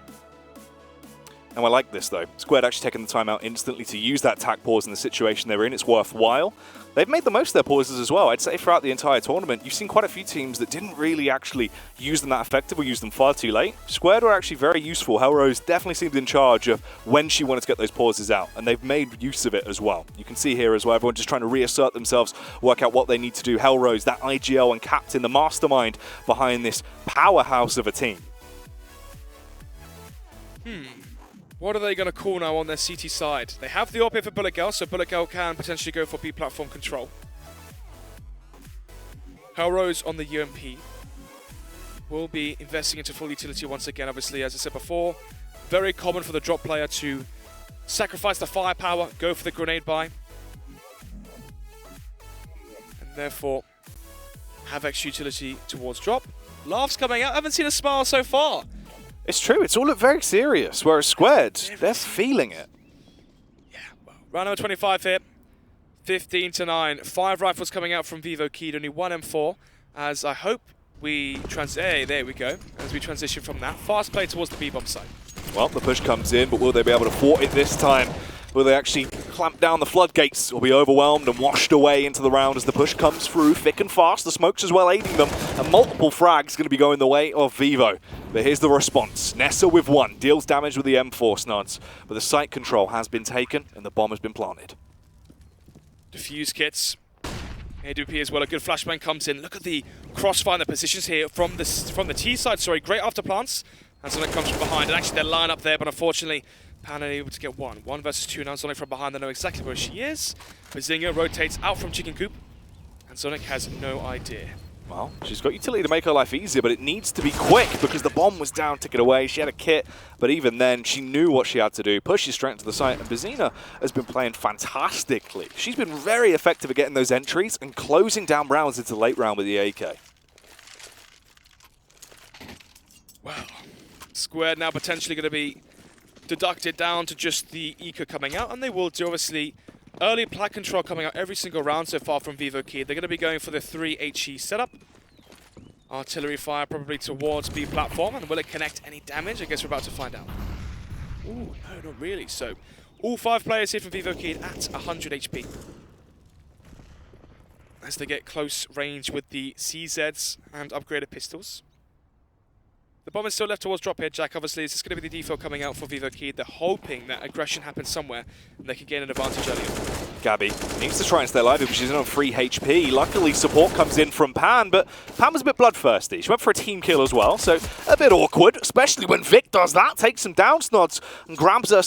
Speaker 4: And I like this, though. Squared actually taking the time out instantly to use that tack pause in the situation they were in. It's worthwhile. They've made the most of their pauses as well. I'd say throughout the entire tournament, you've seen quite a few teams that didn't really actually use them that effective or use them far too late. Squared were actually very useful. Hellrose definitely seemed in charge of when she wanted to get those pauses out, and they've made use of it as well. You can see here as well, everyone just trying to reassert themselves, work out what they need to do. Hellrose, that IGL and captain, the mastermind behind this powerhouse of a team.
Speaker 5: What are they going to call now on their CT side? They have the op here for Bullet Girl, so Bullet Girl can potentially go for B platform control. Hellrose on the UMP will be investing into full utility once again, obviously, as I said before. Very common for the drop player to sacrifice the firepower, go for the grenade buy, and therefore have extra utility towards drop. Laughs coming out, I haven't seen a smile so far.
Speaker 4: It's true, it's all looked very serious, whereas Squared, they're feeling it.
Speaker 5: Yeah, well, round number 25 here, 15-9. 5 rifles coming out from Vivo Keyed, only 1 M4, as I hope we there we go, as we transition from that. Fast play towards the B-bomb site.
Speaker 4: Well, the push comes in, but will they be able to thwart it this time? Will they actually clamp down the floodgates or be overwhelmed and washed away into the round as the push comes through thick and fast? The smokes as well aiding them, and multiple frags going to be going the way of Vivo. But here's the response. Nessa with 1, deals damage with the M4 snods, but the site control has been taken and the bomb has been planted.
Speaker 5: Defuse kits. AWP as well, a good flashbang comes in. Look at the crossfire and the positions here from the T side, sorry, great after plants. And Sonic comes from behind, and actually they're lined up there, but unfortunately, Pan able to get 1. 1 versus 2 now. Sonic from behind, they know exactly where she is. Bazinga rotates out from Chicken Coop, and Sonic has no idea.
Speaker 4: Well, she's got utility to make her life easier, but it needs to be quick because the bomb was down, took it away. She had a kit, but even then, she knew what she had to do. Pushes straight into the site, and Bazinga has been playing fantastically. She's been very effective at getting those entries and closing down rounds into the late round with the AK.
Speaker 5: Well, Squared now potentially going to be deducted down to just the eco coming out, and they will do, obviously, early plat control coming out every single round so far from Vivo Key. They're going to be going for the 3 HE setup. Artillery fire probably towards B platform, and will it connect any damage? I guess we're about to find out. Ooh, no, not really. So, all 5 players here from Vivo Key at 100 HP. As they get close range with the CZs and upgraded pistols. The bomb is still left towards drop here, Jack. Obviously, this is going to be the default coming out for Vivo Key. They're hoping that aggression happens somewhere and they can gain an advantage earlier.
Speaker 4: Gabby needs to try and stay alive because she's on 3 HP. Luckily, support comes in from Pan, but Pan was a bit bloodthirsty. She went for a team kill as well, so a bit awkward, especially when Vic does that, takes some down snods and grabs her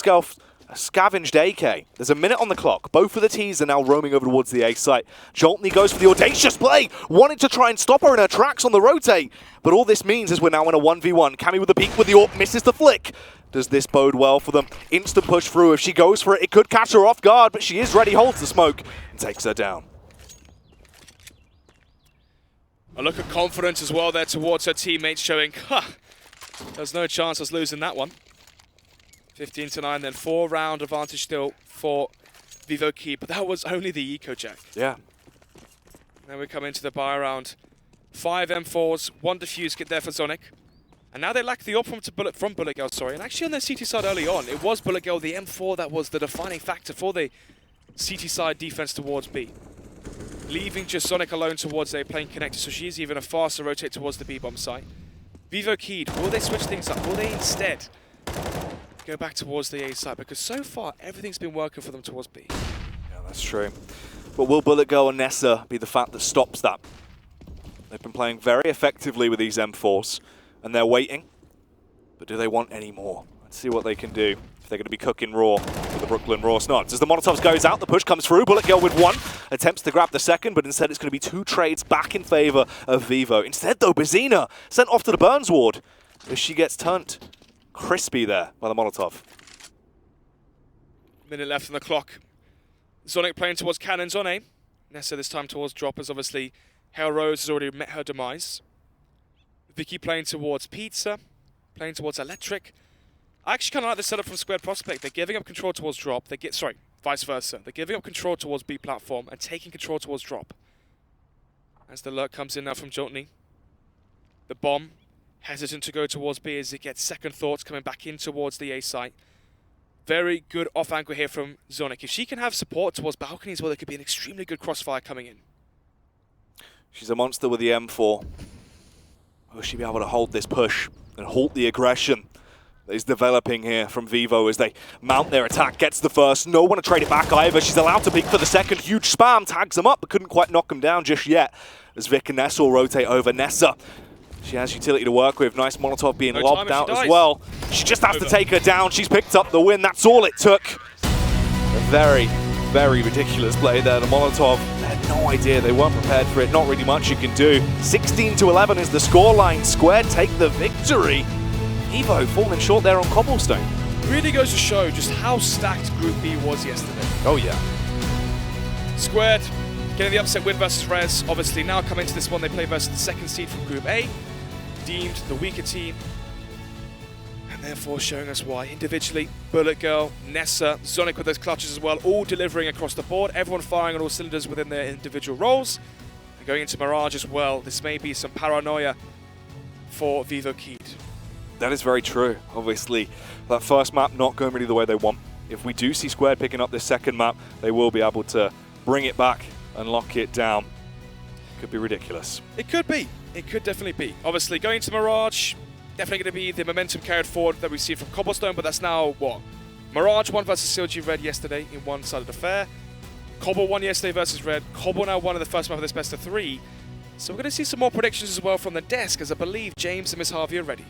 Speaker 4: scavenged AK. There's a minute on the clock. Both of the T's are now roaming over towards the A site. Joltney goes for the audacious play, wanting to try and stop her in her tracks on the rotate. But all this means is we're now in a 1v1. Cammy with the peek with the AWP, misses the flick. Does this bode well for them? Instant push through. If she goes for it, it could catch her off guard, but she is ready, holds the smoke, and takes her down.
Speaker 5: A look of confidence as well there towards her teammates, showing, there's no chance of losing that one. 15-9, then 4-round advantage still for Vivo Key, but that was only the eco, Jack.
Speaker 4: Yeah.
Speaker 5: Then we come into the buy round. 5 M4s, 1 defuse kit there for Sonic. And now they lack the op from Bullet Girl, sorry. And actually on their CT side early on, it was Bullet Girl, the M4, that was the defining factor for the CT side defense towards B. Leaving just Sonic alone towards A, playing connected, so she is even a faster rotate towards the B-bomb site. Vivo Keyed, will they switch things up? Will they instead go back towards the A side? Because so far, everything's been working for them towards B.
Speaker 4: Yeah, that's true. But will Bullet Girl and Nessa be the fact that stops that? They've been playing very effectively with these M4s, and they're waiting. But do they want any more? Let's see what they can do if they're going to be cooking raw with the Brooklyn Raw Snods. As the Molotovs goes out, the push comes through. Bullet Girl with 1, attempts to grab the second, but instead it's going to be 2 trades back in favor of Vivo. Instead, though, Bazinga sent off to the Burns ward as she gets turned crispy there by the Molotov.
Speaker 5: Minute left on the clock. Sonic playing towards cannons on A. Nessa this time towards droppers. Obviously, Hellrose has already met her demise. Vicky playing towards Pizza, playing towards Electric. I actually kind of like the setup from Squared Prospect. They're giving up control towards drop. Vice versa. They're giving up control towards B platform and taking control towards drop. As the lurk comes in now from Joltney. The bomb, hesitant to go towards B as it gets second thoughts coming back in towards the A site. Very good off angle here from Zonic. If she can have support towards balcony as well, there could be an extremely good crossfire coming in.
Speaker 4: She's a monster with the M4. Will she be able to hold this push and halt the aggression that is developing here from Vivo as they mount their attack? Gets the first, no one to trade it back either. She's allowed to peek for the second. Huge spam, tags them up, but couldn't quite knock them down just yet. As Vic and Nessa will rotate over. Nessa, she has utility to work with. Nice Molotov being lobbed out as well. She just has to take her down. She's picked up the win. That's all it took. A very, very ridiculous play there. The Molotov, they had no idea. They weren't prepared for it. Not really much you can do. 16-11 is the scoreline. Squared take the victory. Evo falling short there on Cobblestone.
Speaker 5: Really goes to show just how stacked Group B was yesterday.
Speaker 4: Oh, yeah.
Speaker 5: Squared getting the upset win versus Rez. Obviously, now coming to this one, they play versus the second seed from Group A, deemed the weaker team, and therefore showing us why. Individually, Bullet Girl, Nessa, Zonic with those clutches as well, all delivering across the board, everyone firing on all cylinders within their individual roles. And going into Mirage as well, this may be some paranoia for Vivo Keyd.
Speaker 4: That is very true. Obviously, that first map not going really the way they want. If we do see Squared picking up this second map, they will be able to bring it back and lock it down. Could be ridiculous.
Speaker 5: It could be. It could definitely be. Obviously, going to Mirage, definitely going to be the momentum carried forward that we see from Cobblestone, but that's now what? Mirage won versus CLG Red yesterday in one-sided affair. Cobble won yesterday versus Red. Cobble now won in the first map of this best of 3. So we're going to see some more predictions as well from the desk, as I believe James and Miss Harvey are ready.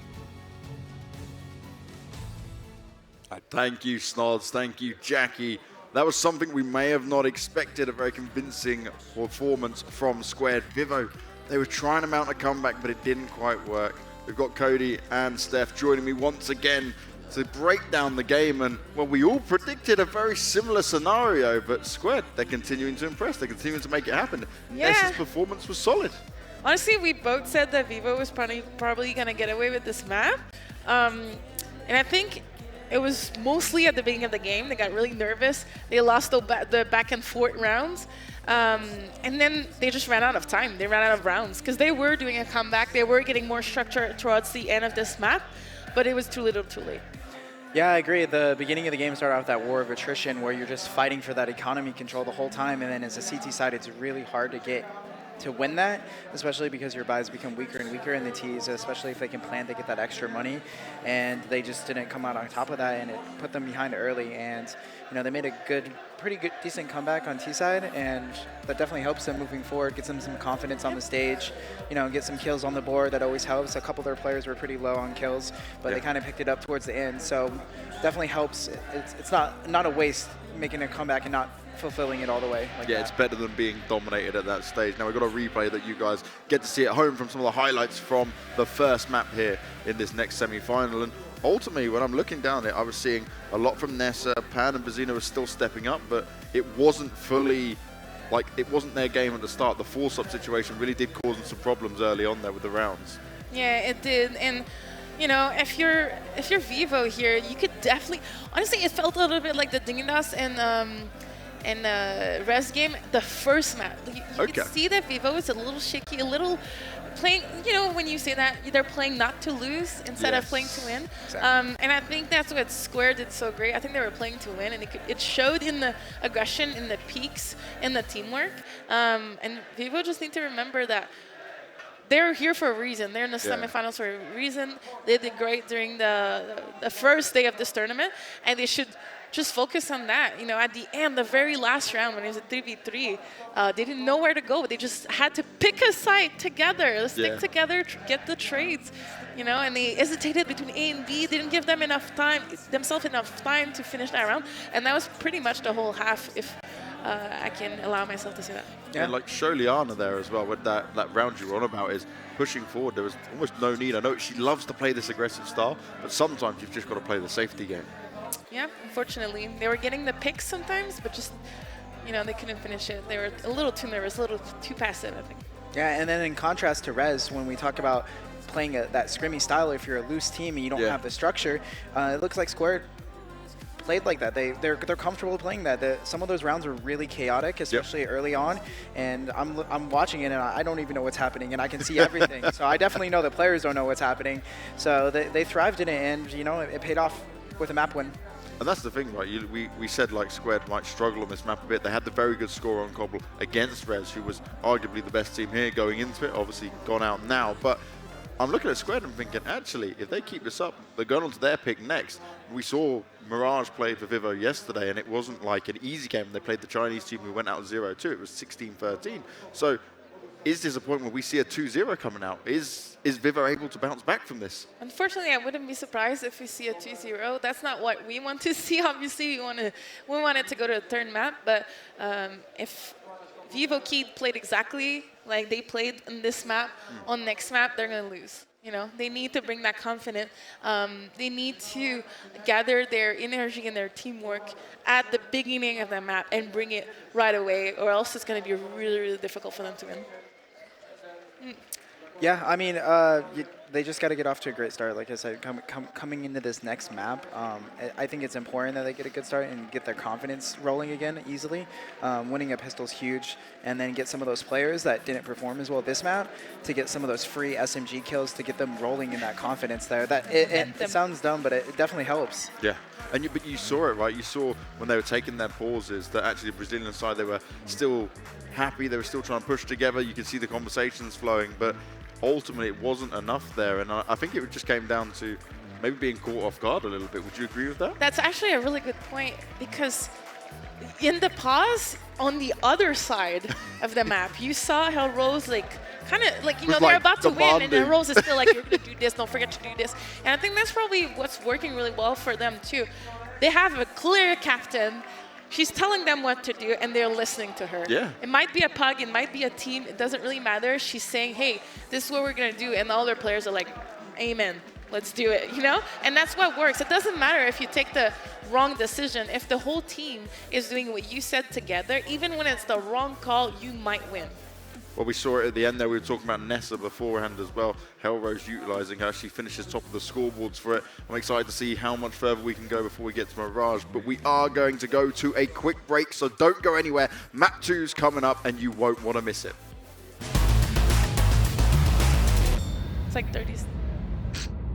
Speaker 1: Thank you, Snods. Thank you, Jackie. That was something we may have not expected, a very convincing performance from Squared. Vivo, they were trying to mount a comeback, but it didn't quite work. We've got Cody and Steph joining me once again to break down the game. And, well, we all predicted a very similar scenario, but Squared, they're continuing to impress. They're continuing to make it happen.
Speaker 2: Yeah.
Speaker 1: Nessa's performance was solid.
Speaker 2: Honestly, we both said that Vivo was probably going to get away with this map. And I think it was mostly at the beginning of the game. They got really nervous. They lost the back and forth rounds. And then they just ran out of time. They ran out of rounds because they were doing a comeback. They were getting more structure towards the end of this map, but it was too little too late.
Speaker 3: Yeah, I agree. The beginning of the game started out with that war of attrition where you're just fighting for that economy control the whole time, and then as a CT side, it's really hard to win that, especially because your buys become weaker and weaker in the Ts, especially if they can plan to get that extra money, and they just didn't come out on top of that, and it put them behind early. And you know, they made a pretty good, decent comeback on T side, and that definitely helps them moving forward, gets them some confidence on the stage, you know, get some kills on the board. That always helps. A couple of their players were pretty low on kills, but they kind of picked it up towards the end, so definitely helps. It's not a waste making a comeback and not fulfilling it all the way. Like
Speaker 1: It's better than being dominated at that stage. Now we've got a replay that you guys get to see at home from some of the highlights from the first map here in this next semi-final. And ultimately, when I'm looking down it, I was seeing a lot from Nessa. Pan and Bazina were still stepping up, but it wasn't fully, like, it wasn't their game at the start. The force-up situation really did cause them some problems early on there with the rounds. Yeah,
Speaker 2: it did. And you know, if you're Vivo here, you could definitely, honestly, it felt a little bit like the Dingindas and Res game, the first map. You could see that Vivo is a little shaky, a little playing, you know, when you say that, they're playing not to lose instead of playing to win. Exactly. And I think that's what Square did so great. I think they were playing to win, and it showed in the aggression, in the peaks, in the teamwork. And Vivo just need to remember that they're here for a reason. They're in the semifinals for a reason. They did great during the first day of this tournament, and they should just focus on that. You know, at the end, the very last round when it was a 3v3, they didn't know where to go. They just had to pick a side together. Let's stick together, get the trades. You know, and they hesitated between A and B. They didn't give them themselves enough time to finish that round, and that was pretty much the whole half, if I can allow myself to say that.
Speaker 1: Yeah, like Sholiana there as well, with that round you were on about is pushing forward. There was almost no need. I know she loves to play this aggressive style, but sometimes you've just got to play the safety game.
Speaker 2: Yeah, unfortunately. They were getting the picks sometimes, but just, you know, they couldn't finish it. They were a little too nervous, a little too passive, I think.
Speaker 3: Yeah, and then in contrast to Rez, when we talk about playing that scrimmy style, if you're a loose team and you don't have the structure, it looks like Square played like that. They're comfortable playing that. Some of those rounds were really chaotic, especially early on, and I'm watching it and I don't even know what's happening, and I can see everything. So I definitely know the players don't know what's happening. So they thrived in it, and you know, it paid off with a map win.
Speaker 1: And that's the thing, right? We said like Squared might struggle on this map a bit. They had the very good score on Cobble against Rez, who was arguably the best team here going into it. Obviously gone out now, but I'm looking at Squared and thinking, actually, if they keep this up, they're going on to their pick next. We saw Mirage play for Vivo yesterday, and it wasn't like an easy game. They played the Chinese team who went out 0-2. It was 16-13. So is this a point where we see a 2-0 coming out? Is Vivo able to bounce back from this?
Speaker 2: Unfortunately, I wouldn't be surprised if we see a 2-0. That's not what we want to see. Obviously, we want it to go to the third map. But if Vivo Keyd played exactly like they played in this map, on next map, they're going to lose. You know, they need to bring that confidence. They need to gather their energy and their teamwork at the beginning of the map and bring it right away, or else it's going to be really, really difficult for them to win.
Speaker 3: Yeah, I mean, they just got to get off to a great start. Like I said, coming into this next map, I think it's important that they get a good start and get their confidence rolling again easily. Winning a pistol's huge, and then get some of those players that didn't perform as well this map to get some of those free SMG kills to get them rolling in that confidence there. It sounds dumb, but it definitely helps.
Speaker 1: Yeah, but you saw it, right? You saw when they were taking their pauses that actually the Brazilian side, they were still happy. They were still trying to push together. You could see the conversations flowing, but ultimately it wasn't enough there. And I think it just came down to maybe being caught off guard a little bit. Would you agree with that?
Speaker 2: That's actually a really good point, because in the pause on the other side of the map, you saw how Rose kind of like, you know, they're about to win, and then Rose is still like, you're going to do this, don't forget to do this. And I think that's probably what's working really well for them too. They have a clear captain. She's telling them what to do, and they're listening to her.
Speaker 1: Yeah.
Speaker 2: It might be a pug, it might be a team, it doesn't really matter. She's saying, hey, this is what we're going to do, and all their players are like, amen, let's do it, you know? And that's what works. It doesn't matter if you take the wrong decision. If the whole team is doing what you said together, even when it's the wrong call, you might win.
Speaker 1: Well, we saw it at the end there. We were talking about Nessa beforehand as well. Hellrose utilizing her. She finishes top of the scoreboards for it. I'm excited to see how much further we can go before we get to Mirage. But we are going to go to a quick break, so don't go anywhere. Map 2's coming up, and you won't want to miss it.
Speaker 2: It's like 30 seconds.